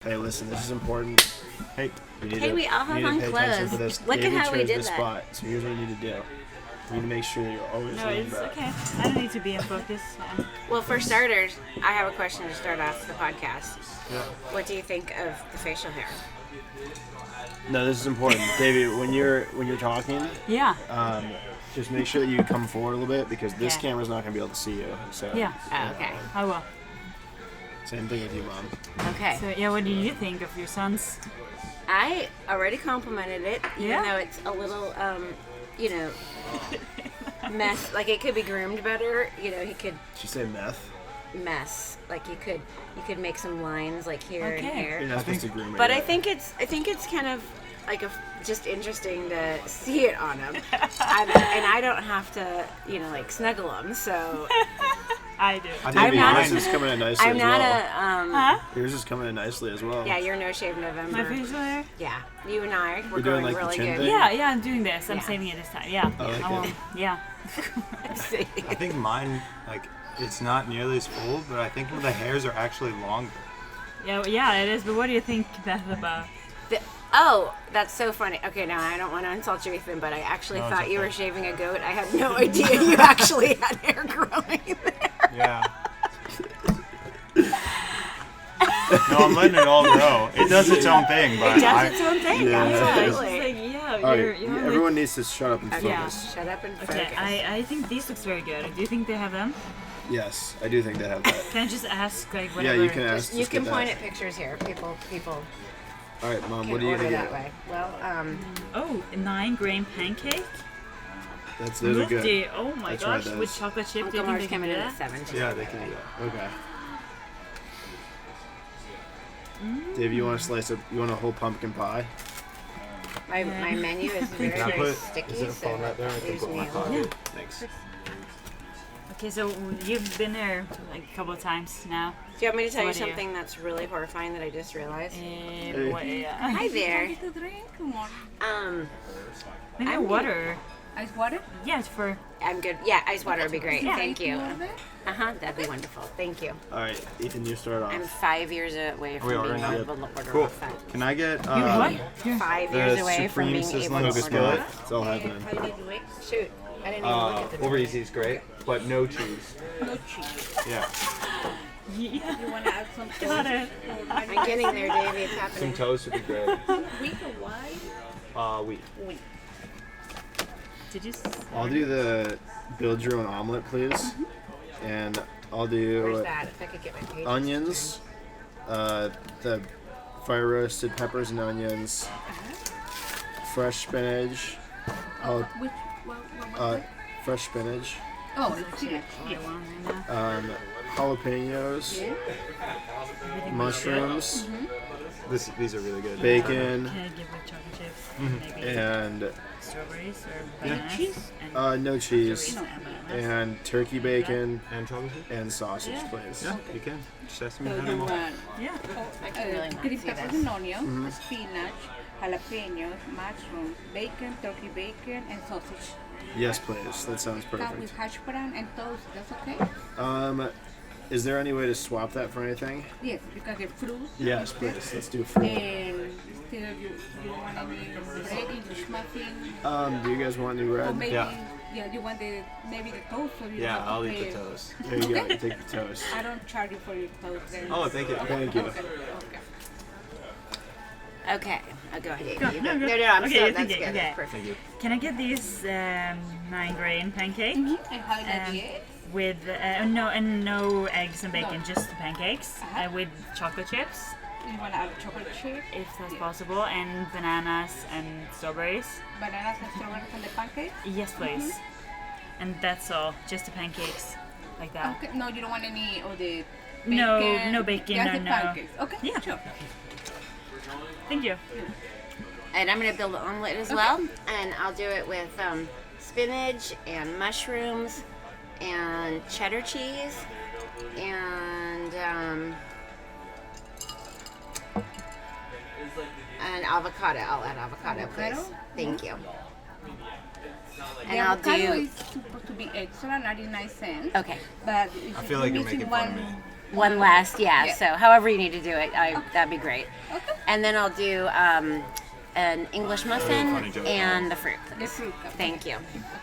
Hey, listen, this is important. Hey, we all have on clothes. Look at how we did that. Spot, so here's what you need to do. You need to make sure that you're always it's back. okay. I don't need to be in focus. Well, for starters, I have a question to start off the podcast. Yeah. What do you think of the facial hair? No, this is important. Davy, when you're talking, just make sure that you come forward a little bit because this camera's not going to be able to see you. So Yeah. Oh, okay. I will. Same thing with you, Mom. Okay. So, what do you think of your son's? I already complimented it, even though it's a little, mess. Like, it could be groomed better. You know, he could... Did you say meth? Mess. Like, you could make some lines, like, here and here. You're not supposed to groom it. But I think it's kind of like just interesting to see it on him, and I don't have to, like snuggle him. So I do. Yours is coming in nicely. I'm not Yours is coming in nicely as well. Yeah, you're No Shave November. My facial hair? Yeah, you and I we're doing, going like, the really chin good. thing? Yeah, I'm doing this. I'm saving it this time. Yeah. Oh, okay. I won't. Yeah. I think mine, it's not nearly as full, but I think the hairs are actually longer. Yeah, it is. But what do you think, Beth, about? Oh, that's so funny. Okay, now I don't want to insult you, Ethan, but I actually thought you were shaving a goat. I had no idea you actually had hair growing there. Yeah. No, I'm letting it all grow. It does its own thing, but it does its own thing. Yeah. Absolutely. Everyone needs to shut up and focus. Yeah. Shut up and focus. Okay, I think these looks very good. Do you think they have them? Yes, I do think they have that. Can I just ask, whatever? Yeah, you can ask. You can point at pictures here. People. All right, Mom, Can what do you order think? that way. Well, a 9-grain pancake. Those are good. Nifty. Oh my I tried gosh, those. with chocolate chip. Uncle Do you Mark's think they can coming do in at that? 7 too. Yeah, they can do that. Okay. Dave, you want to slice up? You want a whole pumpkin pie? My menu is very, Can I very put? sticky. Is there a so phone right there? I can leaves put me my a phone. little- Thanks. Okay, so you've been there like a couple of times now. Do you want me to tell you What do you- something that's really horrifying that I just realized? Hi there. To drink more. Maybe I'm water. Ice water? Yeah, it's for. I'm good. Yeah, ice water would be great. Yeah. Thank you. More there? That'd be wonderful. Thank you. All right, Ethan, you start off. I'm 5 years away from we being ordering now? able to order Cool. off that. Can I get What? 5 The years away from Supreme being Sizzling able to Focus order Billet? off. It's all happening. How do you do it? Shoot. I didn't even look at the over easy is great, but no cheese. No cheese. Yeah. Yeah. You want to add some Got it. I'm getting there, Davy. It's Some happening. toast would be great. wheat or white? Wheat. Wheat. Did you? I'll do the build your own omelet, please. And I'll do Where's that? If I could get my page. onions, the fire roasted peppers and onions, fresh spinach, Which? What? fresh spinach, Oh, it's here. jalapenos, mushrooms, These are really good. bacon, Can I give with chocolate chips? Maybe and strawberries or bananas? no cheese, And bananas. and turkey bacon, And chocolate chip? and sausage, please. Yeah, you can. Just ask me So how to you make. want Yeah. I really want to green see peppers this. and onions, spinach, jalapenos, mushrooms, bacon, turkey bacon, and sausage. Yes, please. That sounds That with perfect. hash brown and toast. That's okay? Is there any way to swap that for anything? Yes, you can get fruit. Yes, please. Let's do fruit. And still you want any bread, English muffin? Do you guys want new Or bread? maybe, Yeah. you want maybe the toast, or you Yeah, have to I'll eat pay- the toast. There you go. Take the toast. I don't charge you for your toast then. Oh, thank you. Thank you. Okay. Okay. I'll go ahead. No, No, go. I'm Okay, still, you're that's thinking, good. okay. Perfect. Can I get these 9-grain pancake And how you like the eggs? with no eggs and bacon, just the pancakes with chocolate chips, You want to add chocolate chip, if that's possible, and bananas and strawberries. bananas and strawberries on the pancake? Yes, please. And that's all, just the pancakes, like that. Okay. No, you don't want any of the No, bacon? no bacon, Just no, the no. pancakes. Okay, Yeah. sure. Thank you. And I'm going to build an omelet as well. And I'll do it with spinach and mushrooms and cheddar cheese and avocado. I'll add avocado, please. Avocado? Thank you. The And I'll avocado do... is supposed to be extra, 99 cents. Okay. But if I feel you're like you're missing making fun of one, me. One last, Yeah. So however you need to do it, that'd be great. Okay. And then I'll do an English muffin and the fruit. The fruit. Thank you.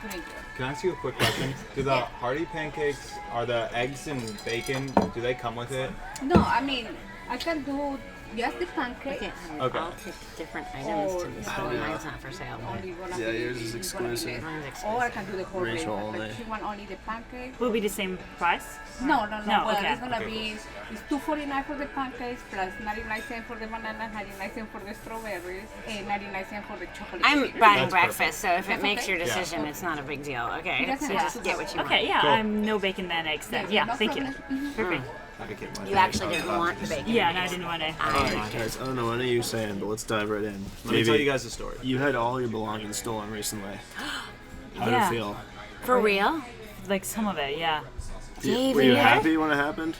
Okay. Can I ask you a quick question? Do the Harley pancakes, are the eggs and bacon, do they come with it? No, I mean, I can do just the pancake. Okay. I'll pick different items to this one. Mine's not for sale. Only gonna Yeah, be- yours is it's gonna be exclusive. less. Mine's exclusive. Or I can do the whole Rachel breakfast, only. but she want only the pancake. Will be the same price? No. No, Well, okay. it's gonna be it's $2.49 for the pancakes plus 99 cents for the bananas, 99 cents for the strawberries, and 99 cents for the chocolate. I'm chip. buying That's breakfast, so if it That's makes okay. your decision, it's not a big deal. Okay, It doesn't so have just to get go. what you want. Okay, yeah, Cool. I'm no bacon then eggs then. Yeah, no thank you. problem. Perfect. You actually didn't want the bacon. Yeah, and I didn't want to. Alright, guys, I don't know what are you saying, but let's dive right in. Let me tell you guys a story. You had all your belongings stolen recently. How Yeah. did it feel? For real? Like some of it, yeah. Were you happy when it happened?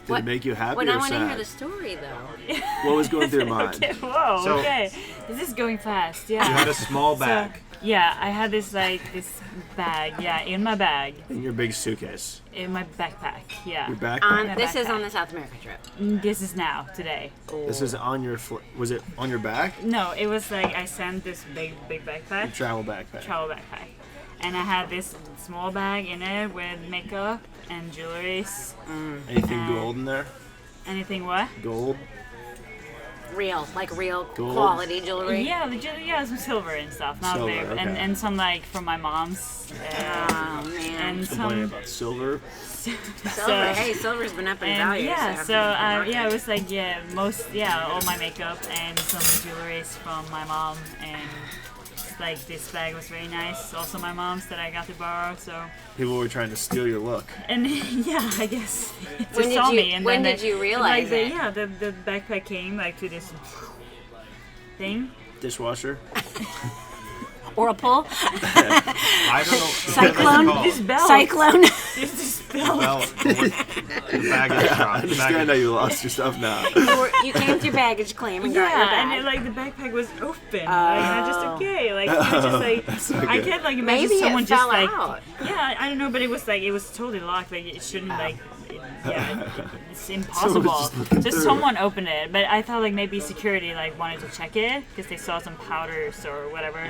Did What- it make you happy Well, I or want to sad? hear the story though. What was going through your mind? Okay, whoa, So- okay. This is going fast, You had yeah. a small So, bag. yeah, I had this bag, yeah, in my bag, In your big suitcase. in my backpack, yeah. Your backpack. This is backpack. on the South America trip. This is now, today. This is on your was it on your back? No, it was like I sent this big backpack, Your travel backpack. travel backpack. And I had this small bag in it with makeup and jewelries. Anything gold in there? Anything what? Gold? Real Gold? quality jewelry. Yeah, yeah, some silver and stuff. Not Silver, very, okay. and some like from my mom's. Oh man. And Complaining some. about silver? Silver. Hey, silver's been up in And value. yeah, so so yeah, it was like all my makeup and some jewelries from my mom, and like this bag was very nice. Also my mom's that I got to borrow. So People were trying to steal your look. and yeah, I guess they When did saw you- me and when then did you realize it? Yeah, the backpack came like to this thing. Dishwasher? Whirlpool, I don't know. Cyclone? What is This it belt. cyclone. This belt. called? The bag is I dropped. understand how you lost your stuff now. You came through baggage claim and got your Yeah, bag. and it, like the backpack was open. Like I just okay. Like it was just like I can't like imagine Maybe someone it just fell like out. yeah, I don't know, but it was totally locked. Like it shouldn't it's impossible. just looking Just through. someone opened it, but I thought like maybe security like wanted to check it because they saw some powders or whatever,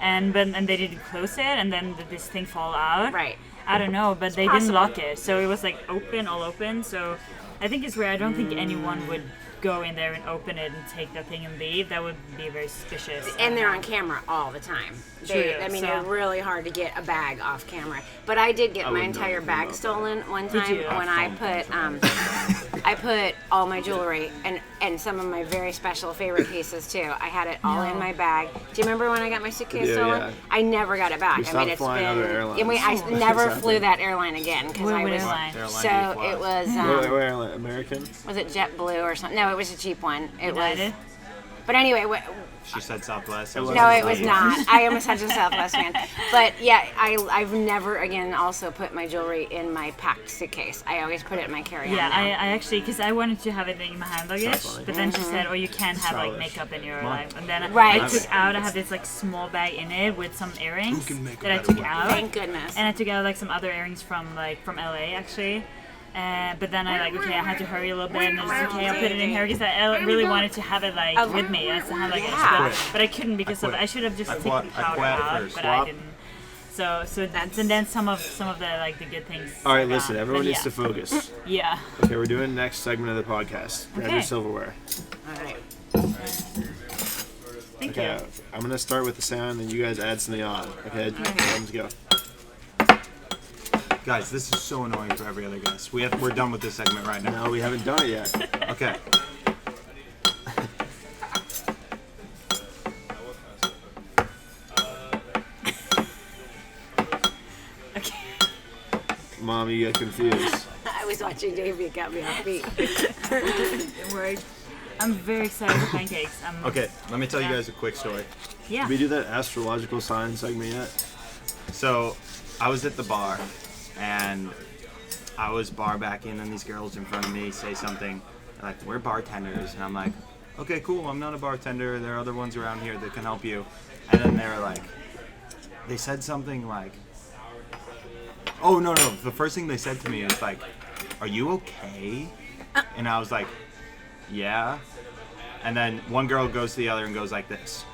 and they didn't close it, and then this thing fall out. Right. I don't know, but they possible. didn't lock it, so it was like all open. So I think it's rare. I don't think anyone would go in there and open it and take that thing and leave. That would be very suspicious. And they're on camera all the time. True, I mean, so- they're really hard to get a bag off camera. But I did get my wouldn't know entire anything bag about stolen one Did time you? when I put all my jewelry and some of my very special favorite pieces too. I had it all in my bag. Do you remember when I got my suitcase Yeah, stolen? yeah. I never got it back. You I stopped mean, it's flying been. other airlines. I never flew that airline again because I What was. airline? So it was. Wait, American? Was it JetBlue or something? No, it was a cheap one. It was. United? But anyway, She said Southwest. was- no, it was not. I am such a Southwest fan. But yeah, I've never again also put my jewelry in my packed suitcase. I always put it in my carry-on. Yeah, now. I actually, because I wanted to have it in my hand luggage, funny. but then she said, "Oh, you can't have like Childish. makeup in your life." And then Right. I took out. I had this like small bag in it with some earrings can make a that I better took one? out, Thank goodness. and I took out like some other earrings from LA actually. But then I I had to hurry a little bit, and I was like, okay, I'll put it in here because I really wanted to have it like with me. I had like Yeah. but I couldn't because I should have just taken the powder out, first. but I Swap. didn't. So that's and then some of the like the good things. All right, I got. listen, everyone But needs yeah. to focus. Yeah. Okay, we're doing the next segment of the podcast. Grab your Okay. silverware. All right. Thank Okay, you. I'm gonna start with the sound, and you guys add something on. Okay, let's go. Guys, this is so annoying for every other guest. We're done with this segment right now. No, we haven't done it yet. Okay. Okay. Mom, you get confused. I was watching Davy. It got me off beat. Don't worry. I'm very excited for pancakes. Okay, let me tell you guys a quick story. Yeah. Did we do that astrological sign segment yet? So, I was at the bar, and I was bar backing, and these girls in front of me say something like, "We're bartenders," and I'm like, "Okay, cool. I'm not a bartender. There are other ones around here that can help you." And then they were like, they said something like, "Oh no! The first thing they said to me is like, "Are you okay?" And I was like, "Yeah." And then one girl goes to the other and goes like this.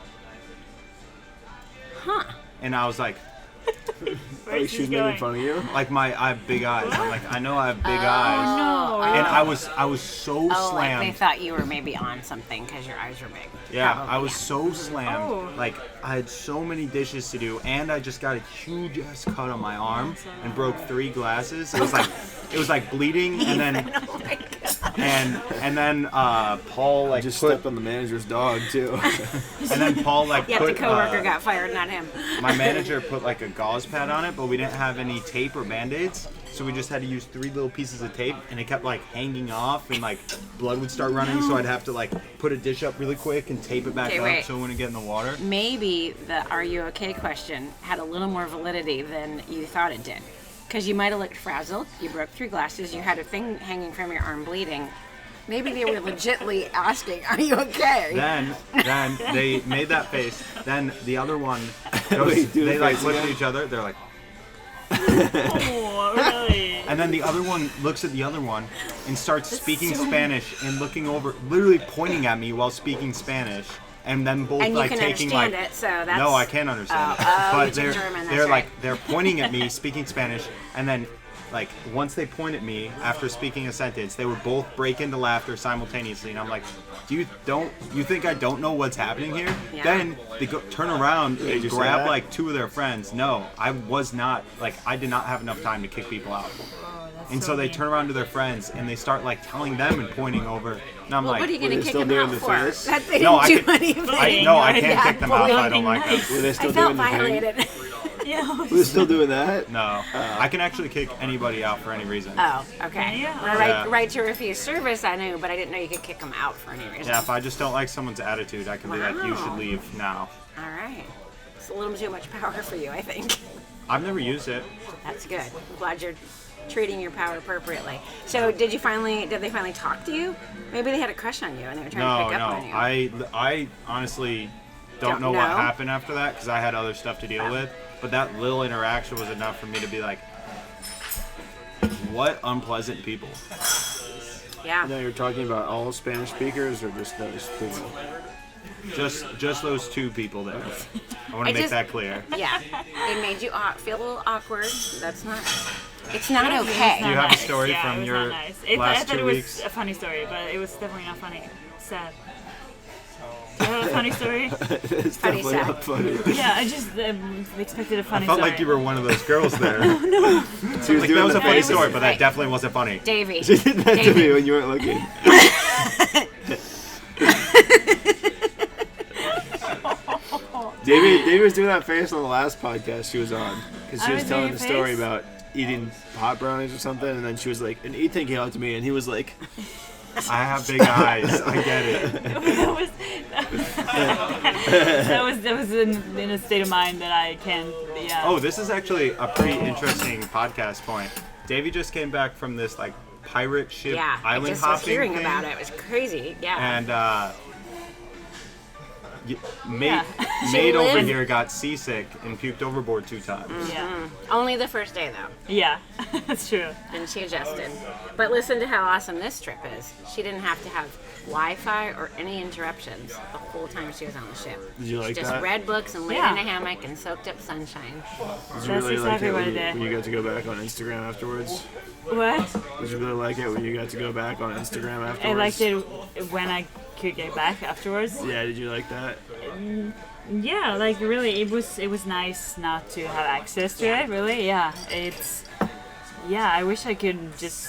Huh. And I was like, Like she's making fun of you? like I have big eyes. I'm like, I know I have big eyes. No. And I was so Oh, slammed. like they thought you were maybe on something because your eyes were big. Yeah, Probably, I was so slammed. Oh. Like I had so many dishes to do, and I just got a huge ass cut on my arm and broke 3 glasses. It was like bleeding, and then Oh my God. and then Paul like Just put, stepped on the manager's dog too. and then Paul like Yeah, put the coworker got fired, not him. my manager put like a gauze pad on it, but we didn't have any tape or band-aids, so we just had to use 3 little pieces of tape, and it kept like hanging off, and like blood would start running, so I'd have to like put a dish up really quick and tape it back Okay, up wait. so it wouldn't get in the water. Maybe the "Are you okay?" question had a little more validity than you thought it did. Because you might have looked frazzled, you broke 3 glasses, you had a thing hanging from your arm bleeding. Maybe they were legitly asking, "Are you okay?" Then they made that face. Then the other one goes, Wait, do the they like face look at again? each other. They're like, Oh, really? and then the other one looks at the other one and starts speaking Spanish and looking over, literally pointing at me while speaking Spanish. And then both And you like can taking understand like it, so that's... no, I can't understand it. you But took they're German, that's they're like right. they're pointing at me speaking Spanish, and then like once they point at me after speaking a sentence, they would both break into laughter simultaneously, and I'm like, you think I don't know what's happening here? Yeah. Then they go turn around and just say grab that? like 2 of their friends. No, I was not like I did not have enough time to kick people out. And so they mean. turn around to their friends and they start like telling them and pointing over. And I'm Well, like, what are you Were going they to kick still them doing out the for? face? That they No, didn't do I anything. I can't kick them out if I don't bullying. like them. Were they still I felt doing the thing? violated. Yeah. Were they still doing that? No, I can actually kick anybody out for any reason. Oh, okay. Yeah. Well, Yeah. right to refuse service, I knew, but I didn't know you could kick them out for any reason. Yeah, if I just don't like someone's attitude, I can be like, you Wow. should leave now. All right. It's a little too much power for you, I think. I've never used it. That's good. I'm glad you're treating your power appropriately. So, did they finally talk to you? Maybe they had a crush on you and they were trying to No, pick no. up on you. I honestly don't Don't know what know? happened after that because I had other stuff to deal with. But that little interaction was enough for me to be like, what unpleasant people. Yeah. Now you're talking about all Spanish speakers or just those people? Just those 2 people there. I want to make that clear. Yeah. It made you feel a little awkward. That's not. It's not okay. Do you have a story Yeah, it from was your not nice. last I thought 2 it was weeks? a funny story, but it was definitely not funny. Sad. Do you have a funny story? It's Funny definitely sad. not funny. Yeah, I just expected a I funny felt story. like you were one of those girls there. She was Like, that doing was the a funny face. story, but that Right. definitely wasn't funny. Davy. She did that to me when you weren't looking. Davy was doing that face on the last podcast she was on because she I was was telling doing the story face? about eating pot brownies or something, and then she was like, and Ethan came out to me and he was like, I have big eyes. I get it. that was in a state of mind that I can't. Yeah. Oh, this is actually a pretty interesting podcast point. Davey just came back from this like pirate ship Yeah. I island just was hopping hearing thing, about it. It was crazy. Yeah. and Maid Yeah. Maid over lived- here got seasick and puked overboard 2 times. Yeah. Only the first day though. Yeah. That's true. And she adjusted. But listen to how awesome this trip is. She didn't have to have Wi-Fi or any interruptions the whole time she was on the ship. Did you like She just that? read books and laid Yeah. in a hammock and soaked up sunshine. Did you That's really like exactly it what when I you, did. when you got to go back on Instagram afterwards? What? Did you really like it when you got to go back on Instagram afterwards? I liked it when I could get back afterwards. Yeah, did you like that? Yeah, like really, it was nice not to have access to it. Really, yeah. I wish I could just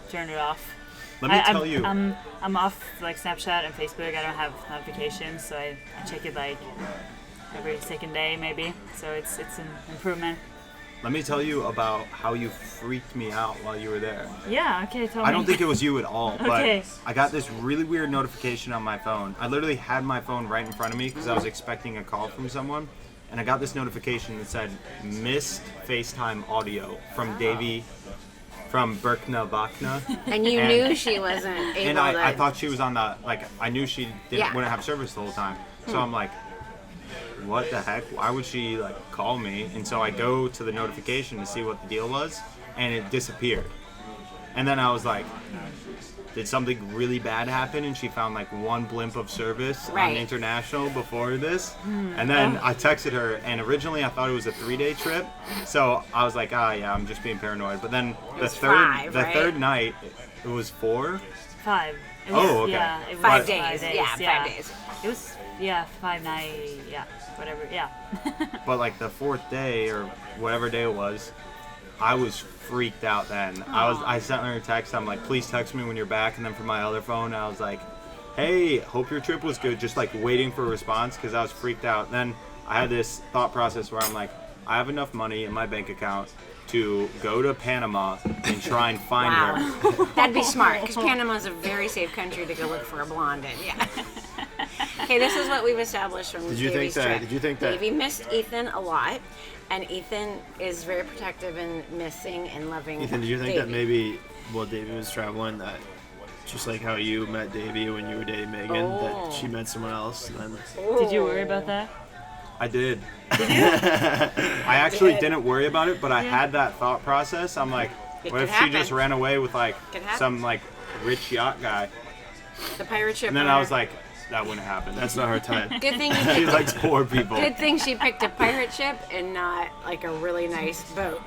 turn it off. Let me tell you. I'm off like Snapchat and Facebook. I don't have notifications, so I check it like every second day maybe. So it's an improvement. Let me tell you about how you freaked me out while you were there. Yeah. Okay. Tell me. I don't think it was you at all, but Okay. I got this really weird notification on my phone. I literally had my phone right in front of me because I was expecting a call from someone, and I got this notification that said missed FaceTime audio from Davy from Berkna Vakna. And you And- knew she wasn't able And to. I thought she was on the, like, I knew she Yeah. wouldn't have service the whole time. So I'm like, what the heck? Why would she, like, call me? And so I go to the notification to see what the deal was, and it disappeared. And then I was like, did something really bad happen? And she found like one blimp of service on international before this. And then I texted her, and originally I thought it was a 3-day trip. So I was like, yeah, I'm just being paranoid. But then the third night, it was 4? 5. Okay. Yeah, it was 5 days. 5 days. Yeah, 5 days. It was 5 nights. Yeah, whatever. Yeah. But like the 4th day or whatever day it was, I was freaked out then. I sent her a text. I'm like, please text me when you're back. And then from my other phone, I was like, hey, hope your trip was good. Just like waiting for a response because I was freaked out. And then I had this thought process where I'm like, I have enough money in my bank account to go to Panama and try and find her. That'd be smart, because Panama's a very safe country to go look for a blonde in. Yeah. Okay, this is what we've established from Davy's trip. Did you think that? Davy missed Ethan a lot, and Ethan is very protective and missing and loving Ethan, did you think Davy. that maybe while Davy was traveling, that just like how you met Davy when you were dating Megan, that she met someone else? And then... Did you worry about that? I did. I actually didn't worry about it, but I had that thought process. I'm like, what if she just ran away with like some like rich yacht guy? The pirate ship. And then I was like, that wouldn't happen. That's not her type. Good thing She likes poor people. Good thing she picked a pirate ship and not like a really nice boat.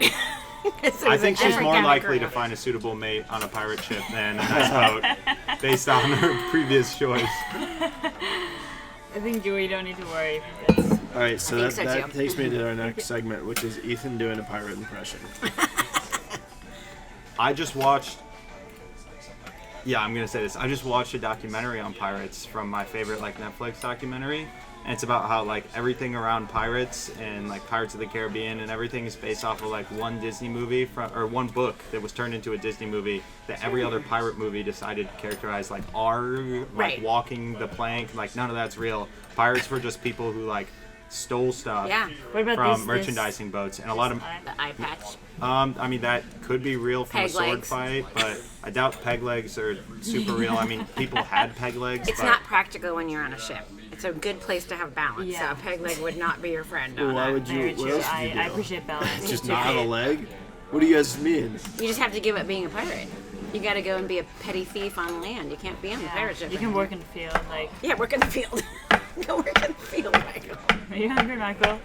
I think she's more likely to find a suitable mate on a pirate ship than a nice boat, based on her previous choice. I think we don't need to worry. All right, so that takes me to our next segment, which is Ethan doing a pirate impression. I just watched. Yeah, I'm gonna say this. I just watched a documentary on pirates from my favorite like Netflix documentary, and it's about how like everything around pirates and like Pirates of the Caribbean and everything is based off of like one Disney movie or one book that was turned into a Disney movie that every other pirate movie decided to characterize like walking the plank, like none of that's real. Pirates were just people who like stole stuff from merchandising boats, and a lot of the eye patch. I mean that could be real from peg a sword legs. fight, but I doubt peg legs are super real. I mean, people had peg legs. It's not practical when you're on a ship. It's a good place to have balance. Yeah. So a peg leg would not be your friend. Well, why would you? Very What true. else would you do? I appreciate balance. Just not have a leg? What do you guys mean? You just have to give up being a pirate. You got to go and be a petty thief on land. You can't be on the pirate ship. You can work in the field, like. Yeah, work in the field. Go work in the field, Michael. Are you hungry, Michael?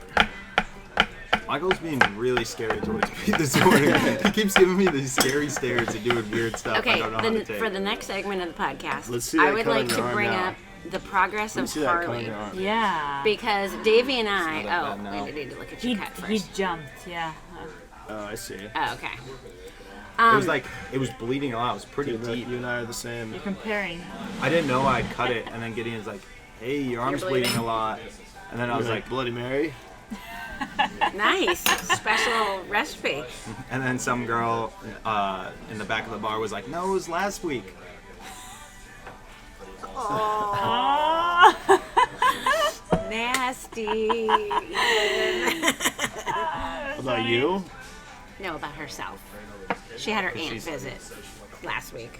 Michael's being really scary towards me this morning. He keeps giving me these scary stares and doing weird stuff. Okay, I don't know how to take. for the next segment of the podcast, Let's see that I would cut on like your to arm bring now. up the progress Let me of see that cut on Harley. your arm. Yeah. Because Davy and I, It's not that bad now. we need to look at He your cut he first. jumped, yeah. Oh, I see. Oh, okay. It was like it was bleeding a lot. It was pretty Dude, deep. you and I are the same. You're comparing. I didn't know I'd cut it, and then Gideon's like, "Hey, your arm's bleeding a lot." And then I was like, Bloody Mary. Nice. Special recipe. and then some girl in the back of the bar was like, "No, it was last week." Nasty. About you? No, about herself. She had her aunt visit last week.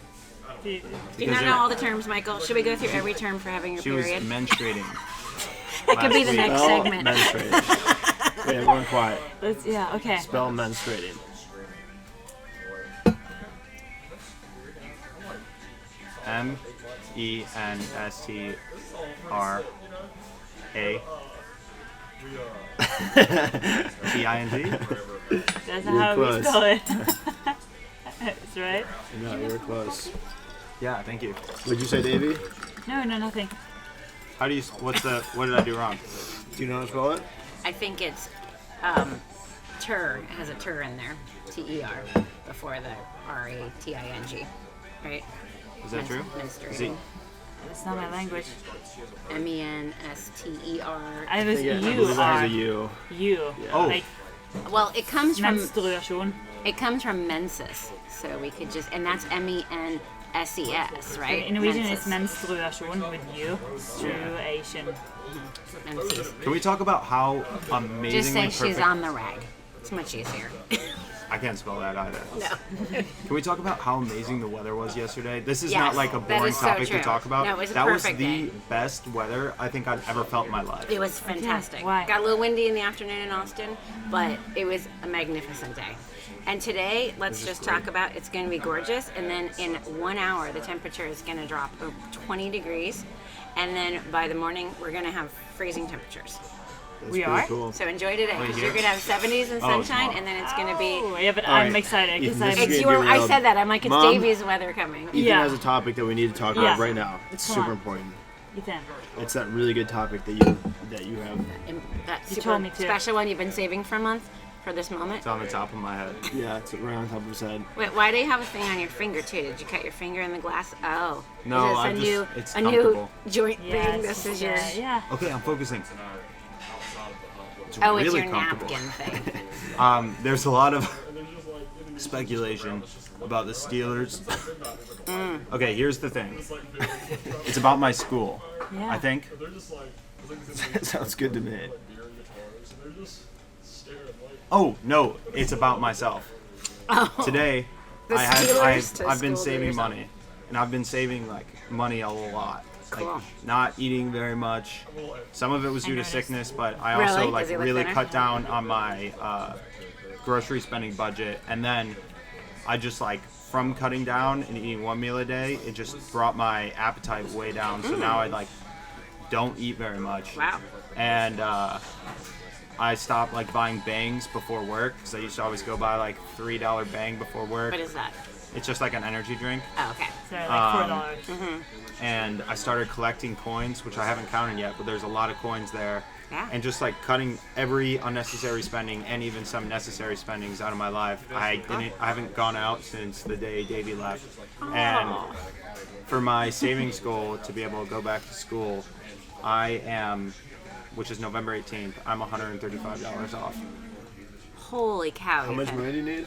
Do you Because not know all the terms, Michael? Should we go through every term for having your She was period? menstruating. That could be the last week. next Spell segment. menstruating. Wait, everyone quiet. Yeah, okay. Spell menstruating. menstrate. That's You're how close. we spell it. That's right. No, you were close. Yeah, thank you. What'd you say, Davy? No, nothing. How do you? What did I do wrong? Do you know how to spell it? I think it's ter. It has a ter in there. T-E-R before the R-A-T-I-N-G. Right? Is that true? Menstruating. It's not my language. M-E-N-S-T-E-R. I was I believe you it has are. a U. You. Oh. Like Well, it comes from menstruation. menses. So we could just, and that's M-E-N-S-E-S, right? In Norwegian, it's Menses. menstruation with you. Menstruation. Menses. Can we talk about how Just amazingly say perfect? she's on the rag. It's much easier. I can't spell that either. No. Can we talk about how amazing the weather was yesterday? This is Yes, not like a that boring is so topic true. to talk about. No, it was a that was perfect the day. best weather I think I've ever felt in my life. It was fantastic. Why? Got a little windy in the afternoon in Austin, but it was a magnificent day. And today, let's just talk about, it's going to be gorgeous, and then in 1 hour, the temperature is going to drop 20 degrees, and then by the morning, we're going to have freezing temperatures. That's We pretty are? cool. So enjoy today, because here? you're going to have 70s and Oh, sunshine, tomorrow. and then it's going to be... Oh, yeah, but All I'm right. excited because Ethan, I'm. this is It's gonna your, be I real. said that, I'm like, it's Mom? Davy's weather coming. Ethan Yeah. has a topic that we need to talk Yeah. about right now. It's Come super on. important. Ethan. It's that really good topic that you have. And that You super told me to. special one you've been saving for a month for this moment. It's on the top of my head. Yeah, it's right on top of his head. Wait, why do you have a thing on your finger too? Did you cut your finger in the glass? Oh, No, is I this just- it's a new comfortable. joint Yes. thing? This is your. Yeah. Okay, I'm focusing. It's Oh, really it's your comfortable. napkin thing. There's a lot of speculation about the Steelers. Okay, here's the thing. It's about my school, Yeah. I think. Sounds good to me. Oh, no, it's about myself. Today, The Steelers to I've been school saving yourself. money. And I've been saving, like, money a lot. Cool. Like, not eating very much. Some of it was due to noticed. sickness, but I Really? also, like, Does he look really thinner? cut down on my grocery spending budget. And then I just, like, from cutting down and eating one meal a day, it just brought my appetite way down. So now I, like, don't eat very much. Wow. And I stopped like buying bangs before work because I used to always go buy like $3 bang before work. What is that? It's just like an energy drink. Oh, okay. So like $4. And I started collecting coins, which I haven't counted yet, but there's a lot of coins there. Yeah. And just like cutting every unnecessary spending and even some necessary spendings out of my life. I haven't gone out since the day Davy left. And for my savings goal to be able to go back to school, I am, which is November 18th, I'm $135 off Holy cow. How much Ethan. money do you need?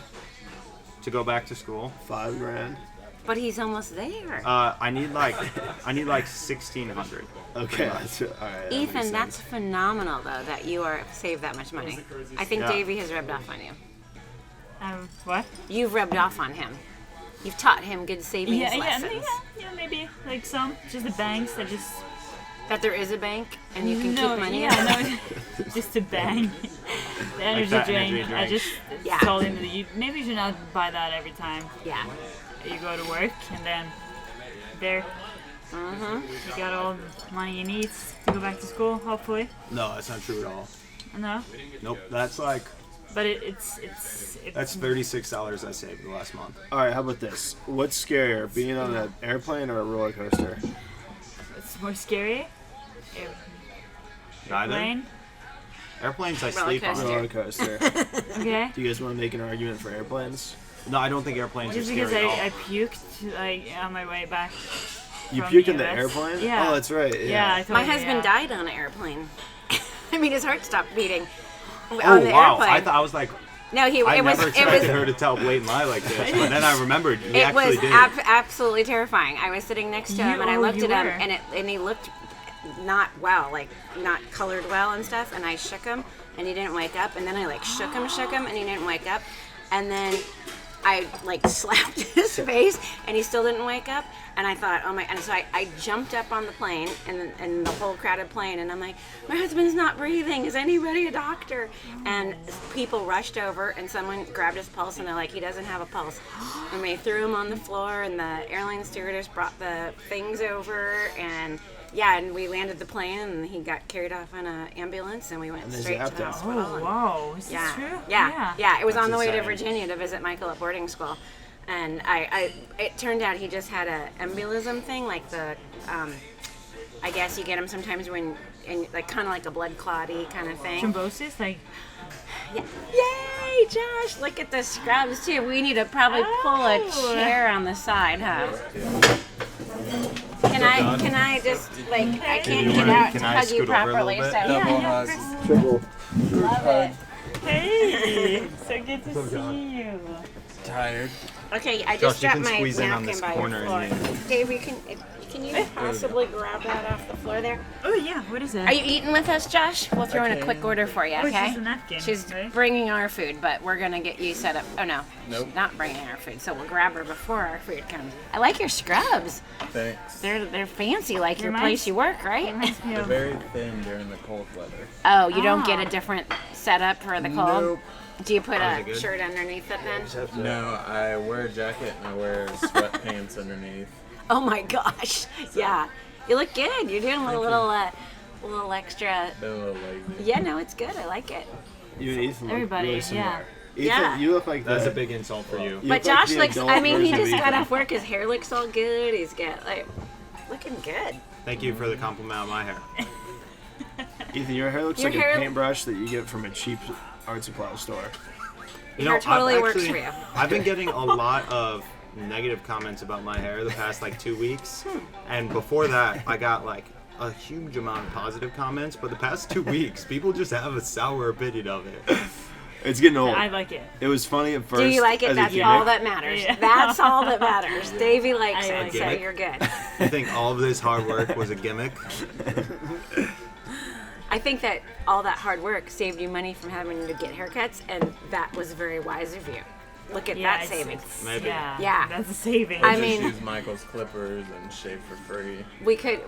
to go back to school. $5,000. But he's almost there. I need like $1,600. Okay, that's all right. that makes Ethan, sense. that's phenomenal though that you are saved that much money. I think Yeah. Davy has rubbed off on you. What? You've rubbed off on him. You've taught him good savings lessons. Yeah, maybe like some, just the banks that just. That there is a bank and you can no, keep money. yeah, no, just a bang. The energy that drink. energy I drink. just Yeah. told him that maybe you should not buy that every time Yeah. you go to work, and then there. You got all the money you need to go back to school, hopefully. No, that's not true at all. No, Nope, that's like but it's that's $36 I saved the last month. All right, how about this? What's scarier, being on an airplane or a roller coaster? it's more scary. Neither. Airplane. Airplanes I Roller sleep coaster. on. Roller coaster. Okay. Do you guys want to make an argument for airplanes? No, I don't think airplanes Just are because scary at all. I puked like on my way back. You From puked the in the US. airplane? Yeah. Oh, that's right. Yeah, I Yeah. told My you, husband yeah. died on an airplane. I mean, his heart stopped beating Oh on the wow! airplane. I was like, No, I it was never it expected was her to tell a blatant lie like this, but then I remembered he it actually was did. absolutely terrifying. I was sitting next to him and I You looked at him were. and he looked not well, like not colored well and stuff. And I shook him and he didn't wake up. And then I like shook him and he didn't wake up. And then I like slapped his face and he still didn't wake up. And I thought, oh my! And so I jumped up on the plane and the whole crowded plane, and I'm like, my husband's not breathing. Is anybody a doctor? And people rushed over, and someone grabbed his pulse, and they're like, he doesn't have a pulse. And they threw him on the floor, and the airline stewardess brought the things over, and yeah, and we landed the plane, and he got carried off in an ambulance, and we went And they straight to zapped the him. hospital. Oh and- wow! Is yeah, this true? yeah. It was That's on the way to insane. Virginia to visit Michael at boarding school, and it turned out he just had a embolism thing, like the, I guess you get them sometimes when, like kind of like a blood clotty kind of thing. Thrombosis, like. Yeah. Yay, Josh! Look at the scrubs too. We need to probably pull a Oh. chair on the side, huh? Can I just like I can't you get wanna- out can to I hug you scoot over a little properly, bit? so Yeah, Triple. love it. Hey, so good to see you. Tired. Okay, I Josh, just you dropped can my squeeze in on napkin this by corner your floor. and Dave, you can can you possibly grab that off the floor there? Oh yeah, what is it? Are you eating with us, Josh? We'll throw in a quick order for you, Oh, it's okay? just a napkin, She's right? bringing our food, but we're going to get you set up. Oh, no. Nope. She's not bringing our food, so we'll grab her before our food comes. I like your scrubs. Thanks. They're fancy, like your Reminds- place you work, right? They're very thin during the cold weather. Oh, you don't get a different setup for the cold? Nope. Do you put is a it good? shirt underneath it then? No, I wear a jacket and I wear sweatpants underneath. Oh my gosh. Yeah. You look good. You're doing a little extra. Been a little lazy. Yeah, no, it's good. I like it. You and Ethan look Everybody, really similar. yeah. Ethan, Yeah. you look like That's the, a big insult for you. you But look like Josh the looks, adult I mean, he version of just got Ethan. off work. His hair looks all good. He's got, like, looking good. Thank you for the compliment on my hair. Ethan, your hair looks Your like hair- a paintbrush that you get from a cheap art supply store. Your hair totally I've works for you. I've been getting a lot of negative comments about my hair the past like 2 weeks, and before that I got like a huge amount of positive comments, but the past 2 weeks people just have a sour opinion of it. It's getting old. I like it. It was funny at first. Do you like it? as a That's gimmick. all that matters. Yeah. That's all that matters. Davey likes I it, like so it. you're good. You think all of this hard work was a gimmick? I think that all that hard work saved you money from having to get haircuts, and that was very wise of you. Look at that savings. Maybe. Yeah. That's a saving. I Just mean- use Michael's clippers and shave for free. We could.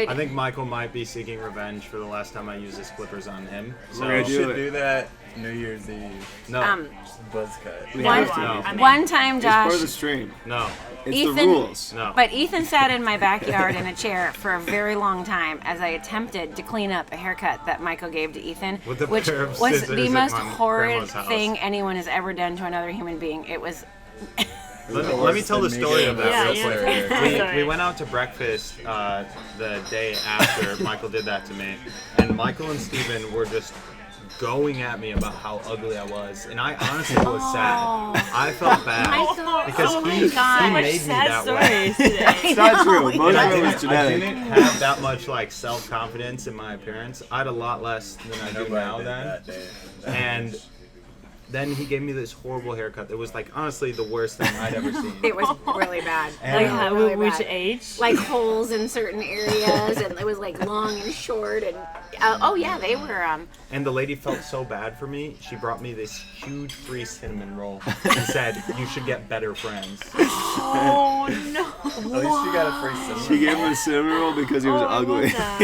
I think Michael might be seeking revenge for the last time I used his clippers on him. So We're You gonna should it. do that New Year's Eve. no, Just buzz cut. We One- have to. No. I mean, one time, It's part Josh. of the stream. no, It's Ethan- the rules. no. But Ethan sat in my backyard in a chair for a very long time as I attempted to clean up a haircut that Michael gave to Ethan, With a which pair of was scissors the at most my horrid grandma's house. thing anyone has ever done to another human being. It was. Let me tell the story of that Yeah, real yeah. quick. We Sorry. went out to breakfast the day after Michael did that to me, and Michael and Steven were just going at me about how ugly I was, and I honestly was sad. I felt bad because oh my he God. made me Sad that way. stories today. It's not true. Most And of it was I genetic. didn't have that much like self-confidence in my appearance. I had a lot less than I do Nobody now did then. that day. And then he gave me this horrible haircut. It was like honestly the worst thing I'd ever seen. It was really bad. And- Like, Really which bad. age? Like holes in certain areas, and it was like long and short, and oh yeah, they were. And the lady felt so bad for me, she brought me this huge free cinnamon roll and said, "You should get better friends." Oh no! At least you got a free cinnamon. She gave him a cinnamon roll because he was Oh, I ugly. love that.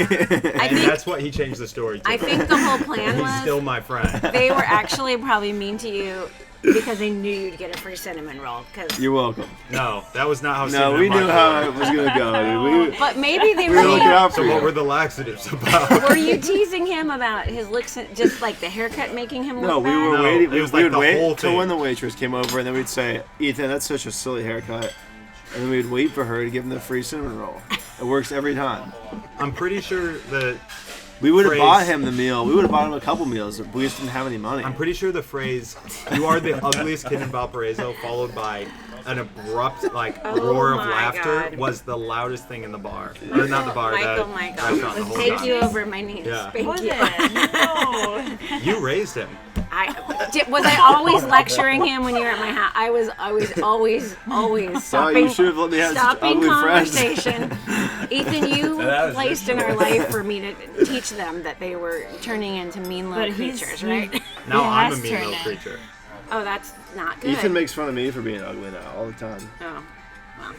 I And think that's what he changed the story to. I think the whole plan He's still was my friend. they were actually probably mean to you because they knew you'd get a free cinnamon roll. Cause, You're welcome. No, that was not how No, cinnamon we knew Michael how it worked. was gonna go. We but maybe they were looking were. out for So what you. were the laxatives about? Were you teasing him about his looks, just like the haircut making him look No, we bad? were No, waiting. it was We like would the wait whole till thing. when the waitress came over, and then we'd say, "Ethan, that's such a silly haircut," and then we'd wait for her to give him the free cinnamon roll. It works every time. I'm pretty sure that We would have Phrase. bought him the meal. We would have bought him a couple meals. But we just didn't have any money. I'm pretty sure the phrase "You are the ugliest kid in Valparaiso," followed by an abrupt like roar of my laughter, God. was the loudest thing in the bar. Or not the bar, Michael, the Michael, restaurant. The whole take time. you over my knees. Yeah. Thank Was you. it? No. You raised him. Was I always lecturing him when you were at my house? I was always Sorry, stopping. you should have let me have such Stopping ugly friends. conversation. Ethan, you That was placed in our life for me to teach them that they were turning into mean little But he's- creatures, he- right? Now He I'm a has mean turned little it. creature. Oh, that's not good. Ethan makes fun of me for being ugly now all the time. Oh, well.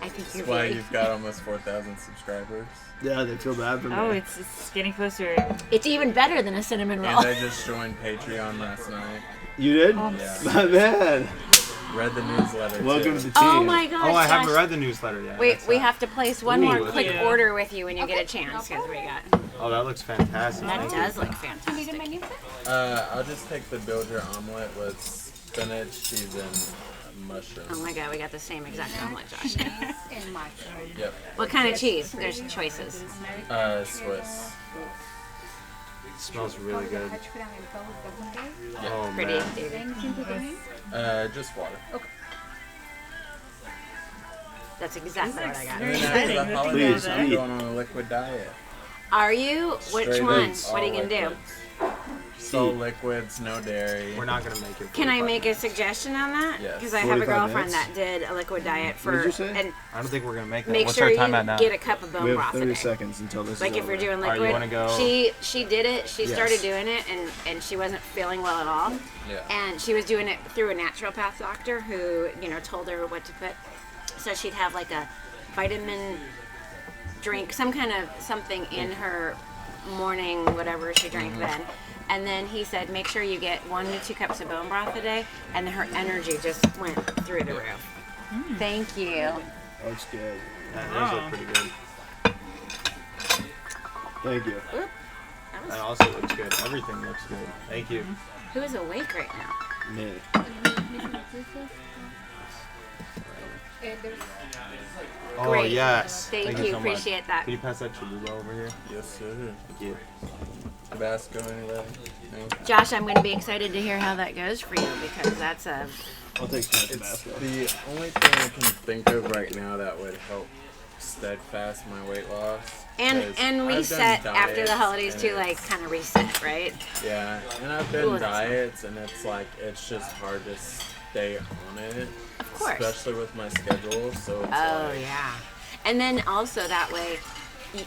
I think you're That's why very... you've got almost 4,000 subscribers. Yeah, they feel bad for me. Oh, it's getting closer. It's even better than a cinnamon roll. And I just joined Patreon last night. You did? Yeah. My man. Read the newsletter. Welcome too. to the team. Oh my gosh, Oh, I haven't Josh. read the newsletter yet. Wait, That's we sad. have to place one more Ooh, quick yeah. order with you when you get a chance, because we got... Oh, that looks fantastic. That Thank you. does look fantastic. I'll just take the build your omelet with spinach, cheese, and mushrooms. Oh my god, we got the same exact omelet, Josh. Yep. What kind of cheese? There's choices. Swiss. It smells really good. Oh Pretty, man. David. Just water. That's exactly what I got. And then exciting. after the Good to holidays, know I'm that. going on a liquid diet. Are you? Which Straight one? oats, What are you all gonna do? liquids. So liquids, no dairy. We're not gonna make it. Can I make a suggestion on that? Yes. Because I have a 45 girlfriend minutes? that did a liquid diet for. What did you say? And I don't think we're gonna make that. make What's sure our you time at now? get a cup of We bone have broth a 30 day. seconds until this Like is if over. we're doing Alright, liquid, you wanna go? she did it. She started doing it, and she wasn't feeling well at all. Yeah. And she was doing it through a naturopath doctor who told her what to put. So she'd have like a vitamin drink, some kind of something in her morning, whatever she drank then. And then he said, make sure you get 1 to 2 cups of bone broth a day, and her energy just went through the roof. Thank you. Looks good. Those look pretty good. Thank you. Oop, That also looks good. Everything looks good. Thank you. who is awake right now? Me. Oh Great. yes. Thank you, so much. appreciate that. Can you pass that Cholula over here? Yes, sir. Thank you. Tabasco, anything? No? Josh, I'm going to be excited to hear how that goes for you because that's a. I'll take some It's Tabasco. the only thing I can think of right now that would help steadfast my weight loss. 'Cause And I've done reset after the diets, holidays and too, like it's- kind of reset, right? Yeah, and I've Ooh, done that's diets, and it's like it's just hard to stay on it, Of course. especially with my schedule. So it's Oh like, yeah, and then also that way,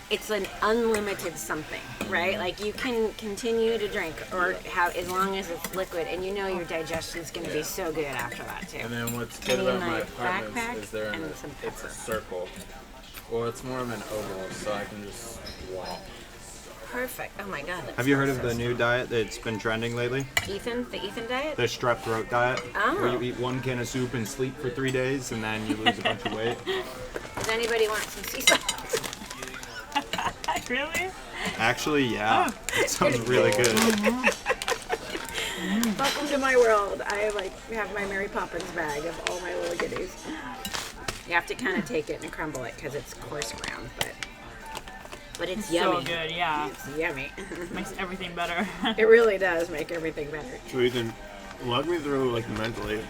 it's an unlimited something, right? Like you can continue to drink or have as long as it's liquid, and your digestion's going to be so good after that too. And then what's good Me about and my my apartments backpack is they're in and some it's a pepper. circle. Well, it's more of an oval, so I can just walk. Perfect. Oh my God. that Have you heard smells of the so new diet that's been trending lately? Ethan, the Ethan diet? The strep throat diet. Oh. Where you eat 1 can of soup and sleep for 3 days, and then you lose a bunch of weight. Does anybody want some sea salt? Really? Actually, yeah. It sounds really good. Welcome to my world. I have my Mary Poppins bag of all my little goodies. You have to kind of take it and crumble it because it's coarse ground, but it's yummy. So good, yeah. It's yummy. Makes everything better. It really does make everything better. So Ethan, walk me through mentally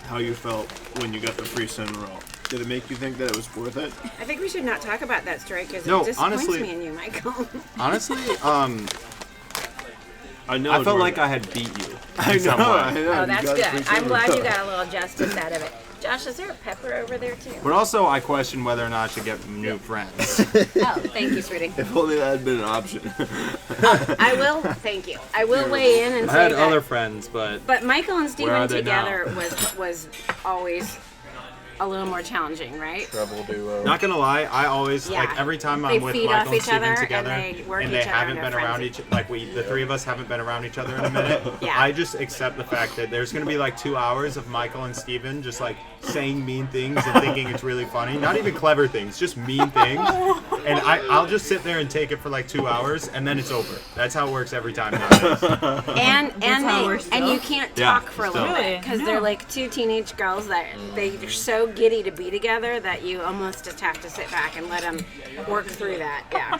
how you felt when you got the free cinnamon roll. Did it make you think that it was worth it? I think we should not talk about that story because No, it disappoints honestly- me and you, Michael. Honestly, I know. I it's felt worth like it. I had beat you. I in some know. way. I know. Oh, You that's got the free good. I'm cinnamon glad roll. you got a little justice out of it. Josh, is there a pepper over there too? But also, I question whether or not I should get new friends. Oh, thank you, sweetie. If only that had been an option. I will. Thank you. I will weigh in and I say had that. other friends, but But Michael and Where Steven are they now? together was always a little more challenging, right? Trouble duo. not gonna lie, I always Yeah. every time They I'm with feed off Michael and each Steven other, and together, they work and they each other haven't into been around frenzy. the 3 of us haven't been around each other in a minute. Yeah. I just accept the fact that there's gonna be 2 hours of Michael and Steven just saying mean things and thinking it's really funny. Not even clever things, just mean things. And I'll just sit there and take it for 2 hours, and then it's over. That's how it works every time nowadays. And you can't Yeah, talk for a little still. bit because No. they're like two teenage girls that they're so giddy to be together that you almost just have to sit back and let them work through that. Yeah.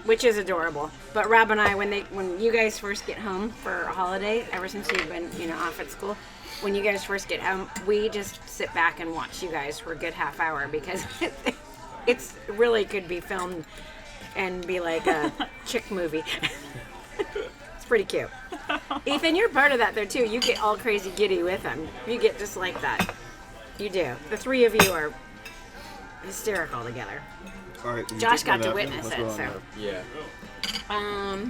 Which is adorable. But Rob and I, when you guys first get home for a holiday, ever since you've been off at school, when you guys first get home, we just sit back and watch you guys for a good half hour because it's really could be filmed and be like a chick movie. It's pretty cute. Ethan, you're part of that though too. You get all crazy giddy with them. You get just like that. You do. The 3 of you are hysterical together. All right, can you Josh take my got to napkin? witness Let's it, go on so. now. Yeah.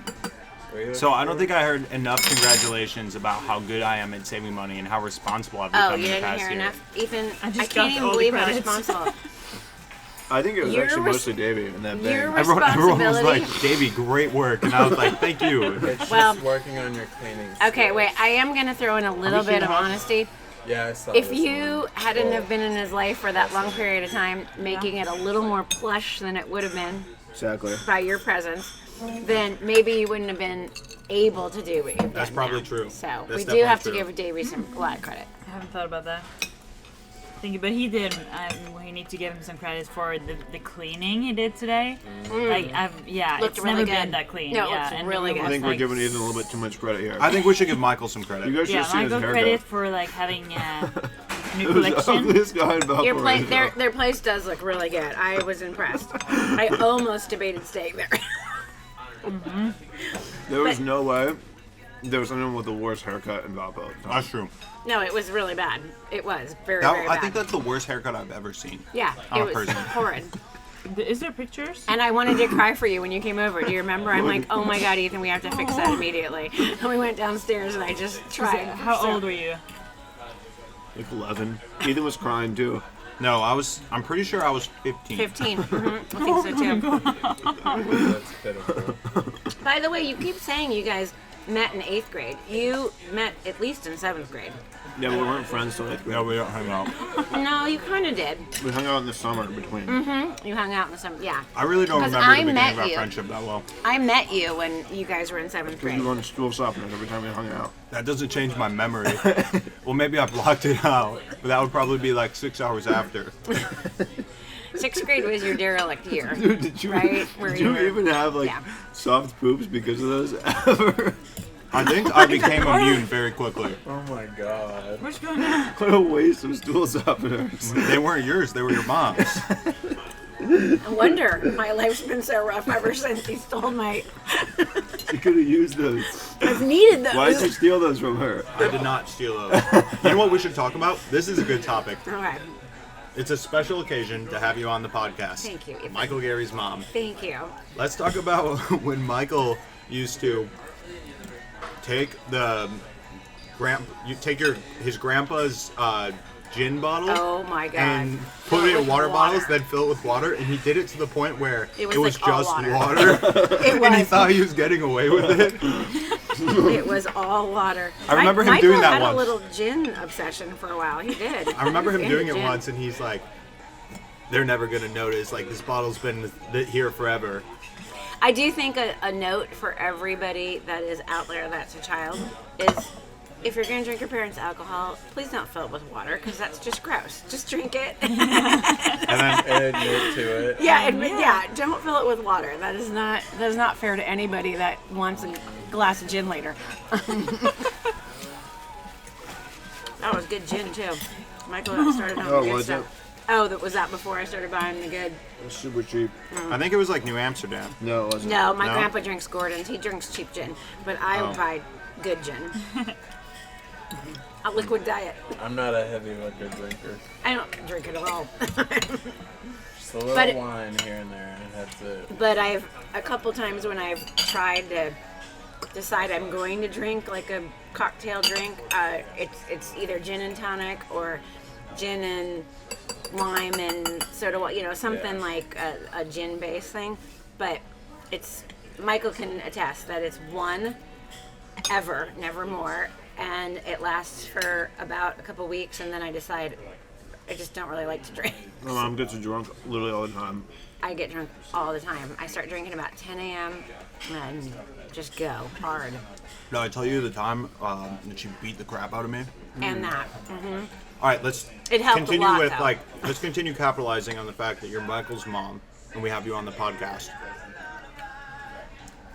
Were you So I don't looking think I heard enough congratulations about how good I am at saving money and how responsible I've become Oh, you in the didn't past hear year. enough? Ethan, I I just can't got even all the believe how credits. responsible. I think it was Your actually res- mostly Davy in that bang. your Everyone was responsibility. like, Davy, great work. And I was like, thank you. It's Well- just working on your cleaning. Okay, skills. wait. I am going to throw in a little seen bit of Hush? honesty. Yeah, I saw If this you one. hadn't Well, have been in his life for that long period of time, making it a little more plush than it would have been Exactly. by your presence, then maybe you wouldn't have been able to do what you've That's done probably now. true. So That's we do definitely have to true. give Davey a lot of credit. I haven't thought about that. Thank you, but he did. We need to give him some credit for the cleaning he did today. Looked It's really never good. been that clean. No, it yeah, looks and really the good. room I think was, we're giving Ethan a little bit too much credit here. I think we should give Michael some credit. You guys should Yeah, have seen his Michael haircut. credit for having new It was the collection. ugliest guy in Belcourt. Your place, their place does look really good. I was impressed. I almost debated staying there. There was but- no way there was someone with the worst haircut in Valpo. That's true. No, it was really bad. It was very bad. I think that's the worst haircut I've ever seen. Yeah, it was horrid. Is there pictures? And I wanted to cry for you when you came over. Do you remember? I'm like, oh my God, Ethan, we have to fix that immediately. And we went downstairs and I just tried. How old were you? Like 11. Ethan was crying too. No, I'm pretty sure I was 15. 15. Mm-hmm. I think so too. That's pitiful. By the way, you keep saying you guys met in 8th grade. You met at least in 7th grade. Yeah, we weren't friends till 8th grade. No, we don't hang out. No, you kind of did. We hung out in the summer between. Mm-hmm. You hung out in the summer, yeah. I really don't remember the beginning of our friendship that well. I met you when you guys were in 7th grade. We were on school shopping every time we hung out. That doesn't change my memory. Well, maybe I blocked it out, but that would probably be like 6 hours after. 6th grade was your derelict year. Dude, did you, right? did you even have like soft poops because of those ever? I think I became immune very quickly. Oh my god. What's going on? What a waste of stool softeners. They weren't yours, they were your mom's. No wonder my life's been so rough ever since he stole my... She could have used those. I've needed those. Why did you steal those from her? I did not steal those. You know what we should talk about? This is a good topic. Okay. It's a special occasion to have you on the podcast. Thank you. Michael Gary's mom. Thank you. Let's talk about when Michael used to take his grandpa's gin bottle. Oh my God. And put it in water bottles, then fill it with water, and he did it to the point where it was like just all water. And he thought he was getting away with it. It was all water. I remember him Michael doing that had once. a little gin obsession for a while. He did. I remember him doing it gin. once, and he's like, they're never going to notice. Like, this bottle's been here forever. I do think a note for everybody that is out there that's a child is, if you're going to drink your parents' alcohol, please don't fill it with water, because that's just gross. Just drink it. And then Admit to it. Yeah, don't fill it with water. That is not fair to anybody that wants a glass of gin later. That was good gin too. Michael started on the good was stuff. it? Oh, that was that before I started buying the good. It was super cheap. I think it was like New Amsterdam. No, it wasn't. No, my No? grandpa drinks Gordon's. He drinks cheap gin, but I buy good gin. A liquid diet. I'm not a heavy liquor drinker. I don't drink it at all. Just a little But- wine here and there, and that's it. But I've a couple times when I've tried to decide I'm going to drink like a cocktail drink, it's either gin and tonic or gin and lime and soda water, something like a gin based thing. But it's Michael can attest that it's one ever, never more, and it lasts for about a couple weeks, and then I decide I just don't really like to drink. My mom gets drunk literally all the time. I get drunk all the time. I start drinking about 10 a.m. and just go hard. No, I tell you the time that she beat the crap out of me. And that. All right, let's It helped a continue lot, with though. let's continue capitalizing on the fact that you're Michael's mom and we have you on the podcast.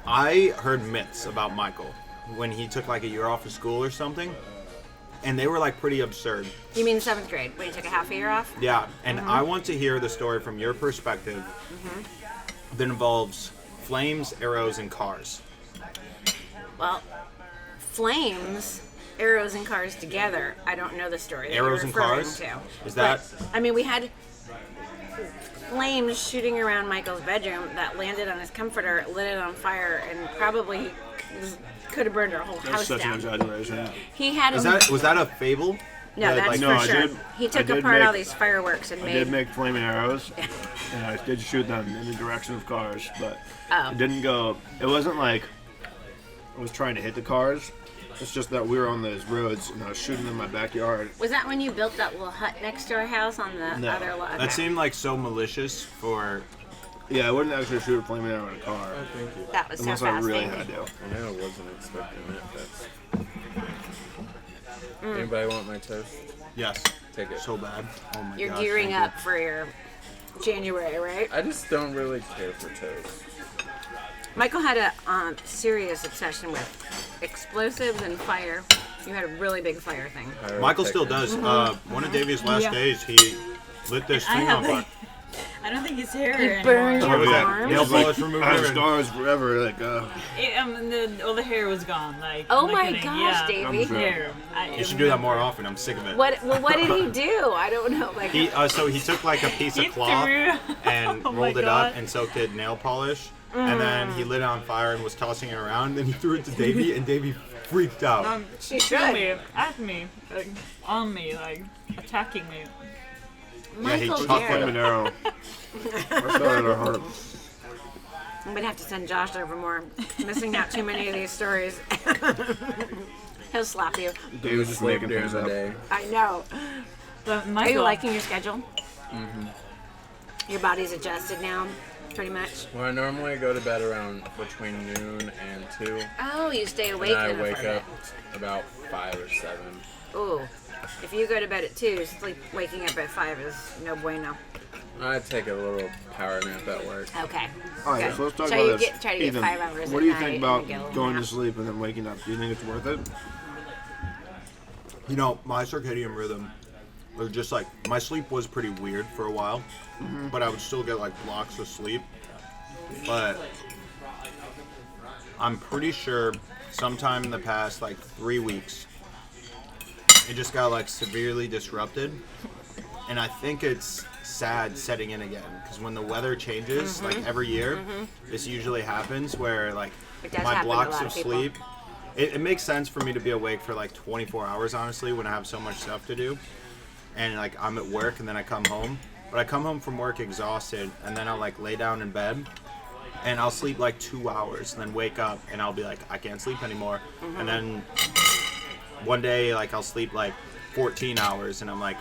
I heard myths about Michael when he took like a year off of school or something, and they were like pretty absurd. You mean 7th grade when you took a half a year off? Yeah, and I want to hear the story from your perspective that involves flames, arrows, and cars. Well, flames, arrows, and cars together. I don't know the story. that you're Arrows and referring cars? To. Is that... I mean, we had flames shooting around Michael's bedroom that landed on his comforter, lit it on fire, and probably could have burned our whole That's house such an down. exaggeration. He had Was that a fable? No, that's like, No, for I sure. did- He I took did apart make- all these fireworks and I made. did make flaming arrows, and I did shoot them in the direction of cars, but Oh. it didn't go. It wasn't like I was trying to hit the cars. It's just that we were on those roads, and I was shooting in my backyard. Was that when you built that little hut next to our house on the No. other lot? That seemed like so malicious for... Yeah, I wouldn't actually shoot a flaming arrow in a car Oh, thank you. That was so unless I really fascinating. had to. I know I wasn't expecting it. Anybody want my toast? Yes. Take it. So bad. Oh my You're gosh, gearing thank up for your January, right? I just don't really care for toast. Michael had a serious obsession with explosives and fire. You had a really big fire thing. you. Michael still does. One of Davy's last days, he lit this thing on fire. I don't think his hair You anymore. burned your yeah. arms? Nail polish remover. I have scars forever. Like, All the hair was gone. Like, Oh I'm not my kidding. gosh, Yeah. Davey. Hair. You should do that more often. I'm sick of it. What did he do? I don't know. Like So he took like a piece of He cloth threw- and Oh my rolled it up God. and soaked it in nail polish, and then he lit it on fire and was tossing it around. And he threw it to Davy, and Davy freaked out. she Threw should. me, at me, like, on me, like, attacking me. Michael chopped Jarrett. an arrow. That's not in our heart. I'm gonna have to send Josh over more. Missing out too many of these stories. He'll slap you. David's just Sleep making during things the up. day. I know. But Are Michael, you liking your schedule? Your body's adjusted now, pretty much. Well, I normally go to bed around between noon and 2. Oh, you stay awake. And I enough wake for up about 5 or 7. that. Ooh. If you go to bed at 2, waking up at 5 is no bueno. I take a little power nap at work. Okay. All right, Good. so let's talk So about you this. try to get Ethan, 5 hours what at do you night think and about get a little going nap. to sleep and then waking up? Do you think it's worth it? You know, my circadian rhythm, or just like my sleep was pretty weird for a while, but I would still get like blocks of sleep. But I'm pretty sure sometime in the past like 3 weeks, it just got like severely disrupted, and I think it's sad setting in again because when the weather changes, like every year, this usually happens where like It does my happen to a blocks lot of of people. sleep. It makes sense for me to be awake for like 24 hours, honestly, when I have so much stuff to do. And like I'm at work and then I come home. But I come home from work exhausted and then I'll like lay down in bed and I'll sleep like 2 hours and then wake up and I'll be like, I can't sleep anymore. And then one day like I'll sleep like 14 hours and I'm like,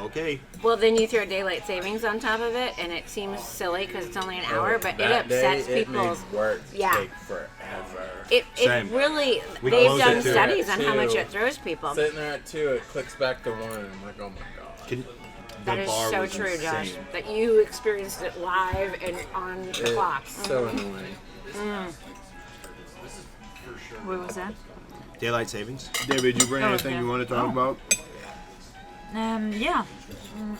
okay. Well, then you throw daylight savings on top of it, and it seems silly because it's only an hour, but it That upsets day, people's. It made work Yeah. take forever. It Same. really. We They've close done it too. studies on how much Too. it throws people. Sitting there at 2, it clicks back to 1, and I'm like, oh my god. That The is bar so was true, Josh. insane. That you experienced it live and on the clock. It's so annoying. what was that? Daylight savings? David, did you bring Oh, anything yeah. you want to talk Oh. about? Yeah.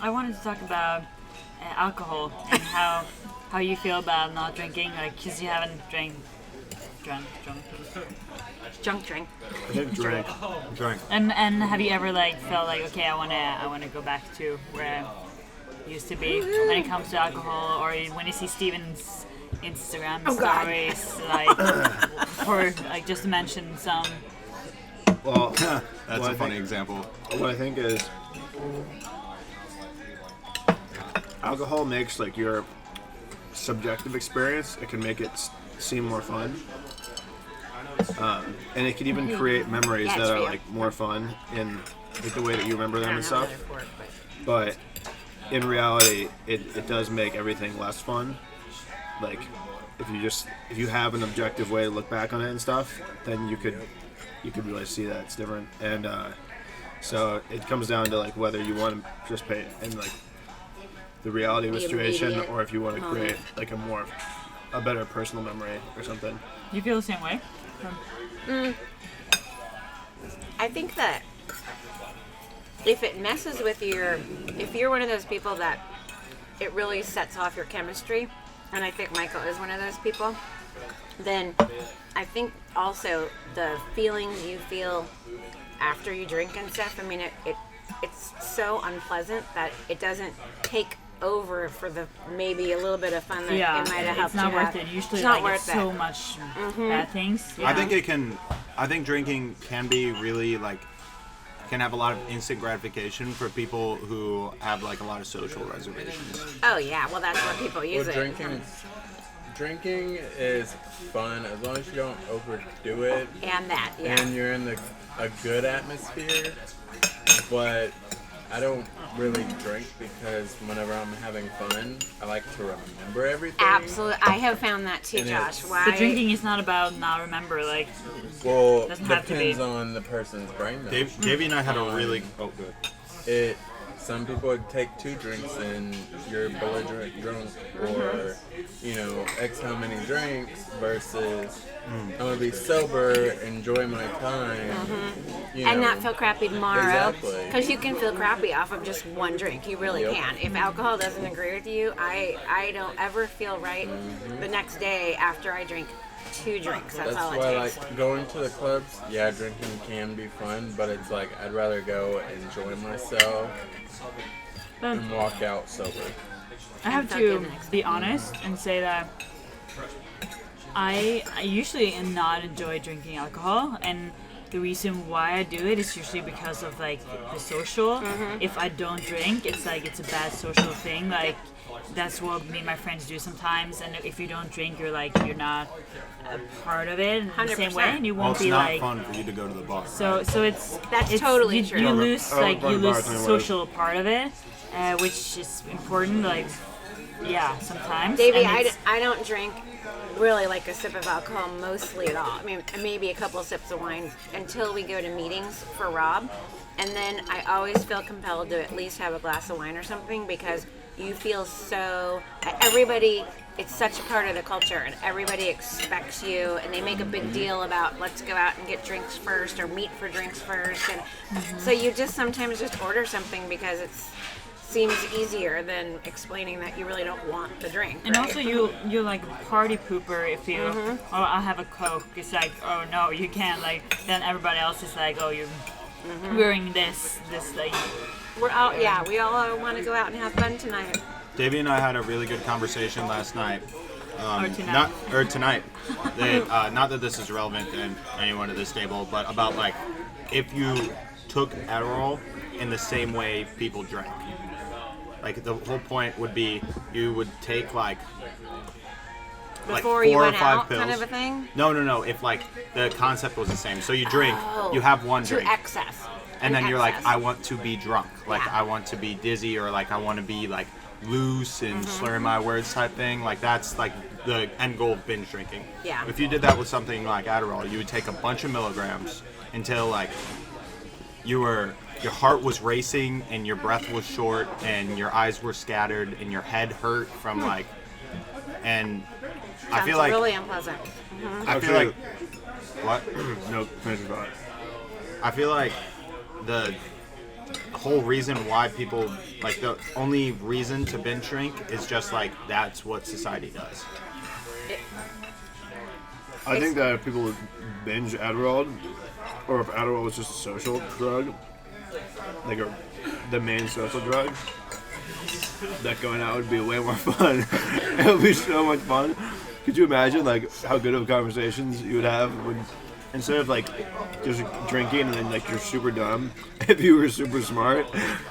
I wanted to talk about alcohol and how you feel about not drinking, like, because you haven't drunk. Junk drink. I think drink. Drink. And have you ever like felt like, okay, I wanna go back to where I used to be when it comes to alcohol, or when you see Steven's Instagram Oh, God. stories, like for like just to mention some. Well, That's well, a funny example. What I think is alcohol makes like your subjective experience. It can make it seem more fun, and it can even create memories Yeah, that it's are real. like more fun in like the way that you remember I them don't and know stuff. how they work, but- But in reality, it does make everything less fun. Like if you have an objective way to look back on it and stuff, then you could really see that it's different. And so it comes down to like whether you want to participate in like the reality of the The situation, immediate or if you want to moment. create like a better personal memory or something. You feel the same way? I think that if it messes with if you're one of those people that it really sets off your chemistry, and I think Michael is one of those people, then I think also the feelings you feel after you drink and stuff, I mean, it's so unpleasant that it doesn't take over for the maybe a little bit of fun that Yeah, it might have helped it's not you worth have. it. Usually, it's not like, worth it's so it. much bad things. I think it can. I think drinking can be really like can have a lot of instant gratification for people who have like a lot of social reservations. Oh yeah, well that's what people use Well, it. drinking is fun as long as you don't overdo it And that, yeah. and you're in a good atmosphere. But I don't really drink because whenever I'm having fun, I like to remember everything. Absolutely, I have found that too, And Josh. it's- Why? The drinking is not about not remember, like, Well, Doesn't have to be. depends on the person's brain. Though. Davey and I had a really good. It some people would take 2 drinks and you're belligerent drunk, or X how many drinks versus I'm gonna be sober, enjoy my time, And not feel crappy tomorrow. Exactly. Because you can feel crappy off of just one drink. You really Yep. can. If alcohol doesn't agree with you, I don't ever feel right the next day after I drink 2 drinks. That's all That's it why, takes. like, going to the clubs, yeah, drinking can be fun, but it's like I'd rather go enjoy myself and walk out sober. I have feel to good the next be honest and say that I usually not enjoy drinking alcohol, and the reason why I do it is usually because of like the social. If I don't drink, it's like it's a bad social thing. Like that's what me and my friends do sometimes. And if you don't drink, you're not a part of it in the same way, 100%. and you Well, won't it's be not like. fun for you to go to the bar. So it's That's totally you, true. You lose I don't go to the bars anyways. social part of it, which is important. Like sometimes. Davey, And it's- I don't drink really like a sip of alcohol mostly at all. I mean, maybe a couple of sips of wine until we go to meetings for Rob. And then I always feel compelled to at least have a glass of wine or something because you feel so, everybody, it's such a part of the culture and everybody expects you and they make a big deal about let's go out and get drinks first or meet for drinks first. And so you just sometimes just order something because it's seems easier than explaining that you really don't want the drink. And right? also you're like a party pooper if you I'll have a Coke. It's like, oh no, you can't, like then everybody else is like, oh, you're wearing this like We're all, we all want to go out and have fun tonight. Davey and I had a really good conversation last night. or tonight. Tonight. Not that this is relevant to anyone at this table, but about like if you took Adderall in the same way people drank. Like the whole point would be you would take like Before 4 you or went 5 out, pills. kind of a thing? No. If like the concept was the same, so you drink, you have one To drink, excess. and then you're like, excess. I want to be drunk, like Yeah. I want to be dizzy, or like I want to be like loose and slurring my words type thing. Like that's like the end goal of binge drinking. Yeah. If you did that with something like Adderall, you would take a bunch of milligrams until like your heart was racing and your breath was short and your eyes were scattered and your head hurt from like, and I feel Sounds like really unpleasant. I feel like what? No, finish your thought. I feel like the whole reason why people, like the only reason to binge drink is just like that's what society does. I think that if people binge Adderall, or if Adderall was just a social drug, like the main social drug, that going out would be way more fun. It would be so much fun. Could you imagine like how good of conversations you would have when instead of like just drinking and then like you're super dumb, if you were super smart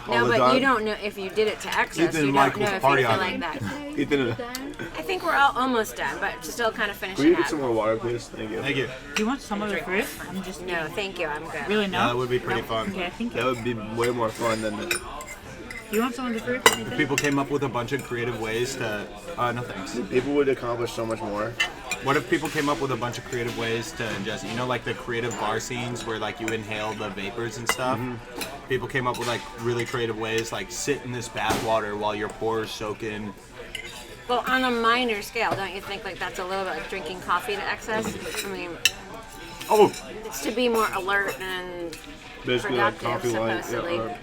all No, the but time? you don't know if you did it to excess. Ethan You and don't Michael's know if you party feel on like it. that. Ethan, I think we're all almost done, but to still kind of finish will you it get up. some more water, please? Thank you. Thank you. Do you want some of the fruit? I'm just No, thank you. I'm good. really Yeah, that no. would be pretty fun. Okay, thank That you. would be way more fun than the. Do you want some of the fruit? Ethan? People came up with a bunch of creative ways to. No thanks. People would accomplish so much more. What if people came up with a bunch of creative ways to just, like the creative bar scenes where like you inhale the vapors and stuff? People came up with like really creative ways, like sit in this bath water while your pores soak in. Well, on a minor scale, don't you think like that's a little bit like drinking coffee to excess? I mean, Oh, it's to be more alert and Basically like productive, coffee light. supposedly.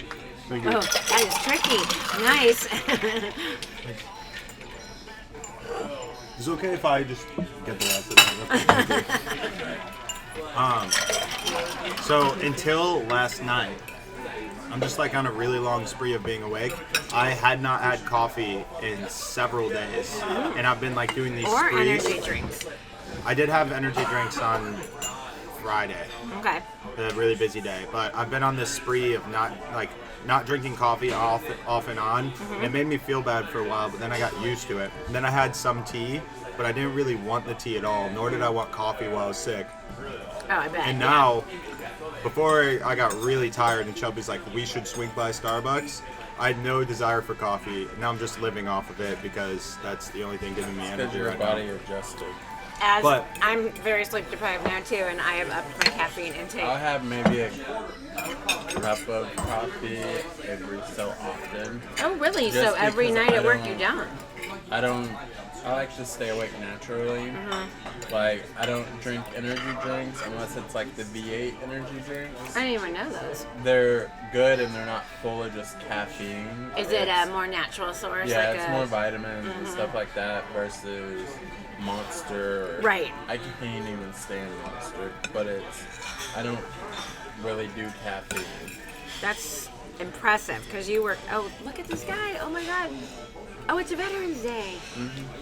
Thank you. Oh, that is tricky. Nice. it's okay if I just get the rest of it. So until last night, I'm just like on a really long spree of being awake. I had not had coffee in several days, and I've been like doing these Or sprees. energy drinks. I did have energy drinks on Friday, Okay. a really busy day, but I've been on this spree of not drinking coffee off and on. And it made me feel bad for a while, but then I got used to it. And then I had some tea, but I didn't really want the tea at all, nor did I want coffee while I was sick. Oh, I bet. And yeah. now, before I got really tired and Chubby's like, we should swing by Starbucks, I had no desire for coffee. Now I'm just living off of it because that's the only thing giving me Because energy your right body now. adjusted. As I'm very sleep deprived now too, and I have upped my caffeine intake. I'll have maybe a cup of coffee every so often. Oh, really? Just So every because night I at work don't- you don't? I like to stay awake naturally. Like, I don't drink energy drinks unless it's like the V8 energy drinks. I didn't even know those. They're good and they're not full of just caffeine. Is it a more natural source? Yeah, like it's more vitamins and stuff like that versus Monster. Right. I can't even stand Monster, but I don't really do caffeine. That's impressive because you work. Oh, look at this guy! Oh my God! Oh, it's Veterans Day.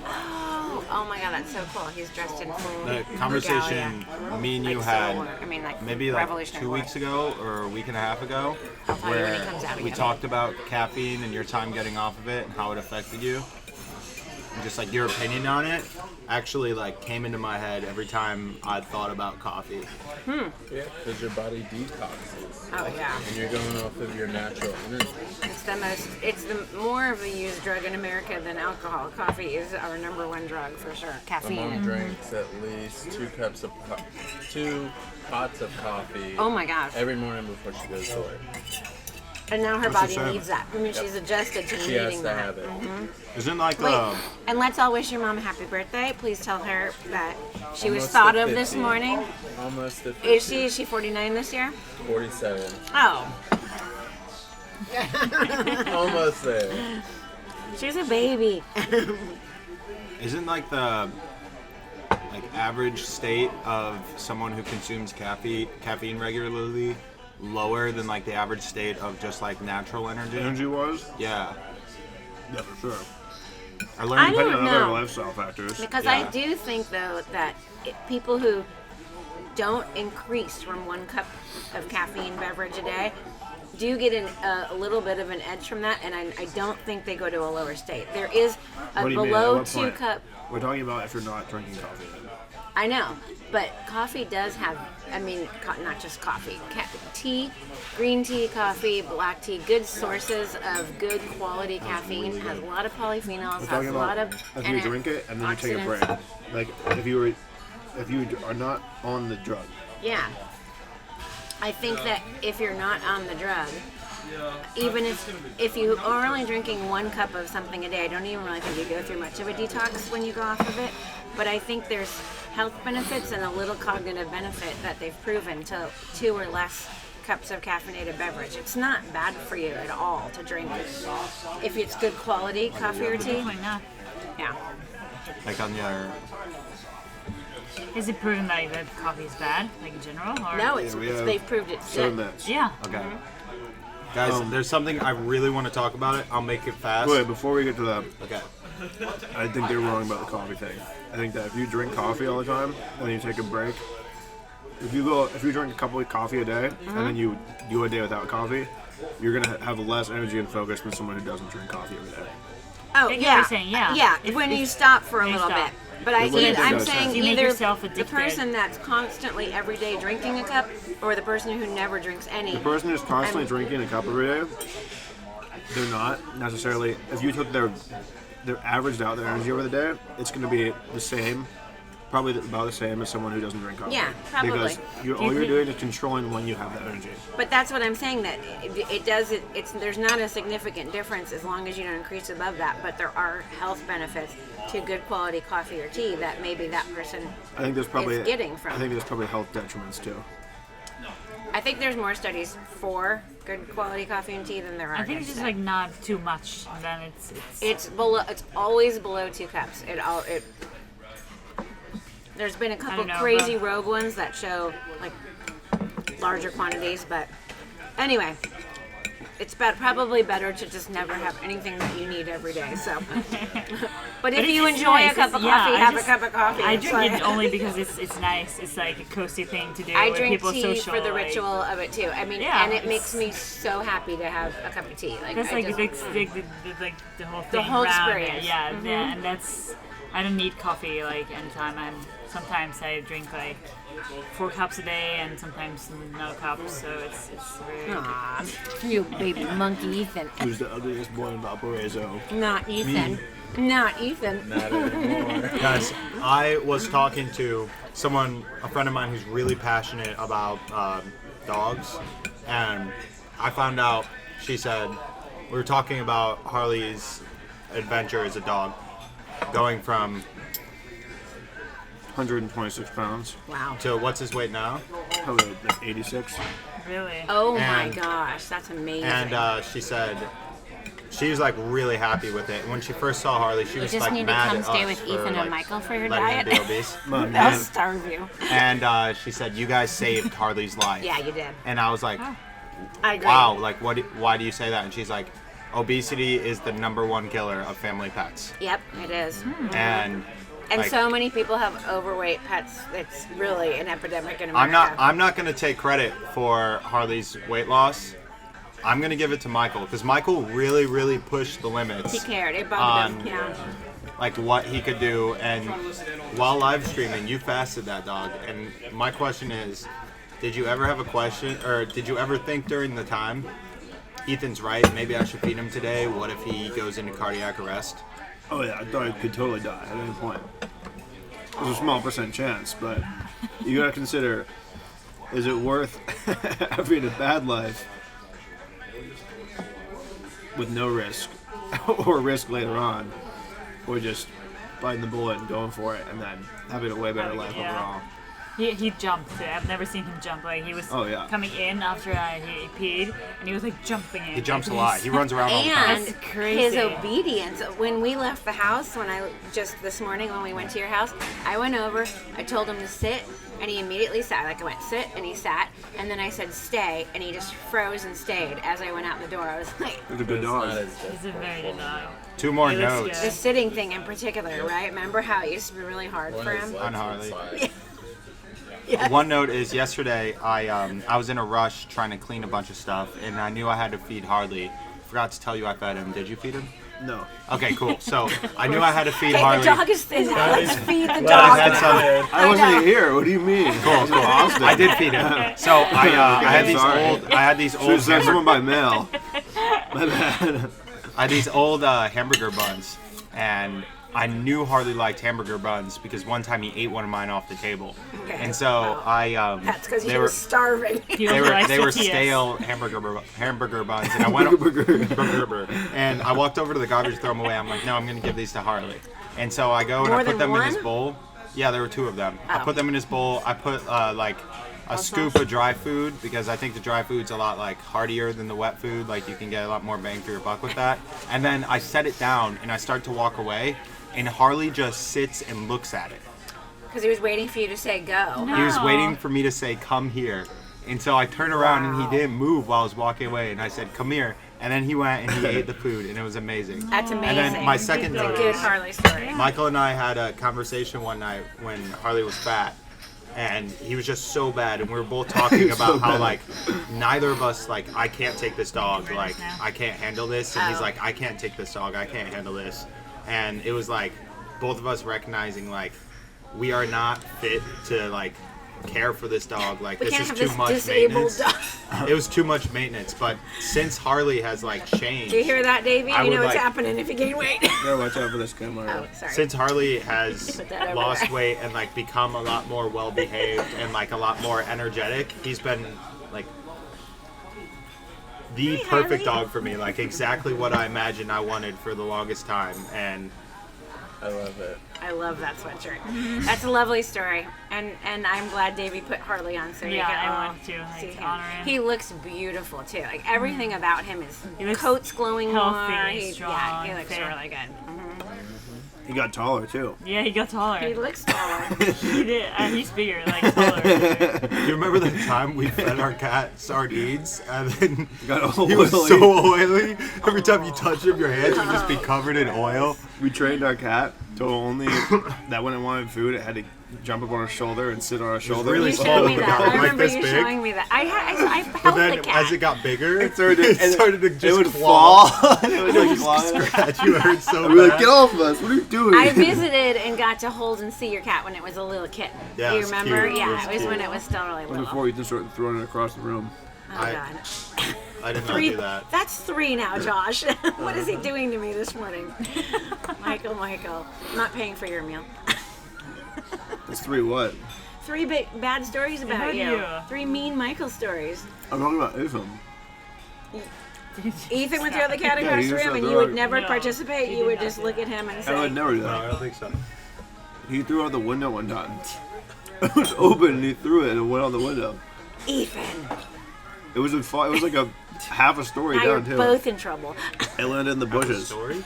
Oh my God, that's so cool. He's dressed in full The conversation regalia. me and you Like had Civil War. I mean, like maybe like Revolutionary 2 War. weeks ago or a week and a half ago, I'll tell you when he where comes out we again. talked about caffeine and your time getting off of it and how it affected you. And just like your opinion on it actually like came into my head every time I thought about coffee. Yeah, because your body detoxes. Oh yeah. And you're going off of your natural energy. It's the more of a used drug in America than alcohol. Coffee is our number one drug for sure. My Caffeine. mom drinks at least 2 pots of coffee Oh my gosh. every morning before she goes to work. And now her What's body the same? needs that. I mean, she's adjusted to She needing has to that. have it. Isn't like Wait, and let's all wish your mom a happy birthday. Please tell her that she was Almost thought at of this 50. morning. Almost at 50. Is she 49 this year? 47. Oh, Almost there. she's a baby. isn't like the average state of someone who consumes caffeine regularly lower than like the average state of just like natural energy? Energy wise? Yeah. Yeah, for sure. I learned I Depending don't on other know. lifestyle factors. Because Yeah. I do think, though, that people who don't increase from 1 cup of caffeine beverage a day do get a little bit of an edge from that, and I don't think they go to a lower state. There is a What do you mean? At below what 2 point? cup. We're talking about if you're not drinking coffee. Then. I know, but coffee does have, I mean, not just coffee, tea, green tea, coffee, black tea, good sources of good quality caffeine, has a lot of polyphenols, We're has talking a lot about of if you drink it and then you take a break. antioxidants. Like if you are not on the drug. Yeah. I think that if you're not on the drug, even if you are only drinking 1 cup of something a day, I don't even really think you go through much of a detox when you go off of it. But I think there's health benefits and a little cognitive benefit that they've proven to 2 or less cups of caffeinated beverage. It's not bad for you at all to drink if it's good quality coffee or tea. Definitely not. Yeah. Like on your Is it proven that coffee is bad, like in general? Or? No, we have they've proved it's certain good. meds. Yeah. okay. Guys, there's something I really want to talk about it. I'll make it fast. Wait, before we get to that, Okay. I think they're wrong about the coffee thing. I think that if you drink coffee all the time and then you take a break, if you drink a cup of coffee a day and then you do a day without coffee, you're gonna have less energy and focus than someone who doesn't drink coffee every day. Oh, I get what yeah. you're saying, yeah. Yeah, If- when if- you stop for a when you little stop. bit. But What do you think I'm does saying that? You make either yourself the addicted. person that's constantly every day drinking a cup or the person who never drinks any. The person who's constantly I'm- drinking a cup every day, they're not necessarily. If you took their averaged out their energy over the day, it's going to be the same, probably about the same as someone who doesn't drink coffee. Yeah, probably. Because all you're doing is controlling when you have that energy. But that's what I'm saying, that there's not a significant difference as long as you don't increase above that, but there are health benefits to good quality coffee or tea that maybe that person I think there's probably is getting from. I think there's probably health detriments too. I think there's more studies for good quality coffee and tea than there are I think it's against just it. like not too much. And then it's It's always below 2 cups. There's been a couple don't know, crazy but- rogue ones that show like larger quantities, but anyway, it's probably better to just never have anything that you need every day. So, but if it's you just enjoy nice. a cup of Yeah, coffee, I have just- a cup of coffee. I It's drink like- it only because it's nice. It's like a cozy thing to do. I with drink people tea social, for the like- ritual of it too. I mean, Yeah, and it makes it's- me so happy to have a cup of tea. Like That's I like just, the whole thing The whole around experience. it. Yeah, yeah, and that's I don't need coffee like anytime. Sometimes I drink like 4 cups a day, and sometimes no cups. So it's very. Aw, you baby monkey, Ethan. Who's the ugliest boy in Valparaiso? Not Ethan. Not Ethan. Not anymore. Guys, I was talking to a friend of mine who's really passionate about dogs, and I found out, she said, we were talking about Harley's adventure as a dog, going from 126 pounds. Wow. to what's his weight now, Probably like 86. Really? Oh my And- gosh, that's amazing. and she said she was like really happy with it. When she first saw Harley, she you was just like need to mad come at stay us with for, Ethan like, and Michael for your letting him diet. be obese. Man, They'll man. starve you. And she said, you guys saved Harley's life. Yeah, you did. And I was like, I agree. wow, like why do you say that? And she's like, obesity is the #1 killer of family pets. Yep, it is. And like, So many people have overweight pets. It's really an epidemic in America. I'm not going to take credit for Harley's weight loss. I'm going to give it to Michael, because Michael really, really pushed the limits. He cared. It bothered him. Yeah. Like what he could do. And while live streaming, you fasted that dog. And my question is, did you ever have a question, or did you ever think during the time, Ethan's right, maybe I should feed him today? What if he goes into cardiac arrest? Oh yeah, I thought I could totally die at any point. There's a small percent chance, but you gotta consider, is it worth having a bad life with no risk, or risk later on, or just biting the bullet and going for it and then having a way better life Yeah. overall? He jumped too. I've never seen him jump. Like he was Oh, yeah. coming in after he peed, and he was like jumping in. He jumps a lot. He runs around all the time. And That's crazy. his obedience. When we left the house, just this morning when we went to your house, I went over, I told him to sit, and he immediately sat. Like I went, sit, and he sat. And then I said, stay, and he just froze and stayed as I went out the door. I was like, It's a good It's not dog. as good. He's a very good dog. 2 more He looks notes good. the sitting thing in particular, right? Remember how it used to be really hard One for is him? legs On Harley. inside. One note is, yesterday I was in a rush trying to clean a bunch of stuff, and I knew I had to feed Harley. Forgot to tell you I fed him. Did you feed him? No. Okay, cool. So I knew I had to feed Hey, Harley. the dog is thin now. Let's feed the I dog. had some. I wasn't here. What do you mean? Cool, cool. I did feed him. So I had these Should have old sent someone by mail. My bad. I had these old hamburger buns, and I knew Harley liked hamburger buns because one time he ate one of mine off the table, and so That's because he they was were starving. He they was were like they were CTS. stale hamburger buns, and I went and I walked over to the garbage to throw them away. I'm like, no, I'm gonna give these to Harley, and so I go and More I put than them in his one? bowl. Yeah, there were 2 of them. I Oh. put them in his bowl. I put like a scoop of dry food, because I think the dry food's a lot like heartier than the wet food. Like you can get a lot more bang for your buck with that. And then I set it down and I start to walk away, and Harley just sits and looks at it. Because he was waiting for you to say go. No. He was Oh. waiting for me to say, come here. And so I turned around and Wow. he didn't move while I was walking away, and I said, come here. And then he went and he ate the food, and it was amazing. That's amazing. And then my second Good note Good is, Harley story. Michael and I had a conversation one night when Harley was fat, and he was just so bad, and we were both talking about how like neither of us, like, I can't take this dog, like I can't handle this, and he's Oh. like, I can't take this dog, I can't handle this. And it was like both of us recognizing like we are not fit to like care for this dog, like We this can't is have too this much disabled maintenance. dog. It was too much maintenance, but since Harley has like changed, Do you hear that, Davey? I You know would what's like- happening if you gain weight. Yeah, watch out for this camera. Oh, sorry. since Harley has Put that over lost there. weight and like become a lot more well behaved and like a lot more energetic, he's been like the perfect dog for me, like exactly what I imagined I wanted for the longest time. And I love it. I love that sweatshirt. That's a lovely story, and I'm glad Davey put Harley on so you Yeah, can I all want to, like, see him. honor him. He looks beautiful too. Like everything about him is He looks coat's glowing healthy, more. Yeah, strong, he looks fit. really good. He got taller too. Yeah, he got taller. He looks taller. He did. He's bigger, like taller. you remember the time we fed our cat sardines and then Got all he was oily. so oily? Every time you touch him, your hands would just be covered in oil. We trained our cat to only that when it wanted food, it had to jump up on our shoulder and sit on our shoulder. really You small. showed me that. I Like remember this you big? showing me that. I But held then the cat. as it got bigger, It started to just it would claw. fall. It would like fly. Scratch you hurt so We'd be like, bad. get off of us! What are you doing? I visited and got to hold and see your cat when it was a little kitten. Yeah, Do it you was remember? cute. It Yeah, was it was cute. when it was still really little. Before you just started throwing it across the room. Oh I- God. I did not Three. do that. That's 3 now, Josh. What is he doing to me this morning? Michael, I'm not paying for your meal. That's 3 what? 3 bad stories about About you. you. 3 mean Michael stories. I'm talking about Ethan. Ethan would throw the cat Yeah, across he the used room to and throw you would it. never No, participate. he You would did not just do look that. at him and I would say, never do No, that. I don't think so. He threw out the window one time. It was open and he threw it and it went out the window. Ethan, It was like a half a story now you're down too. both in trouble. It landed in the bushes. Story?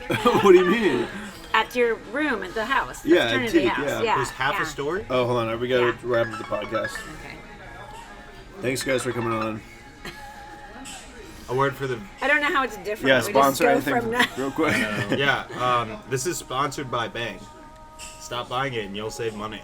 What do you mean? At your room at the house. The Yeah, fraternity antique, house. yeah. It was half yeah. a story? Oh, hold on. We gotta Yeah. wrap up the podcast. Okay. Thanks, guys, for coming on. A word for the... I don't know how it's different. Yeah, we sponsor just go anything from real quick. Yeah, this is sponsored by Bang. Stop buying it and you'll save money.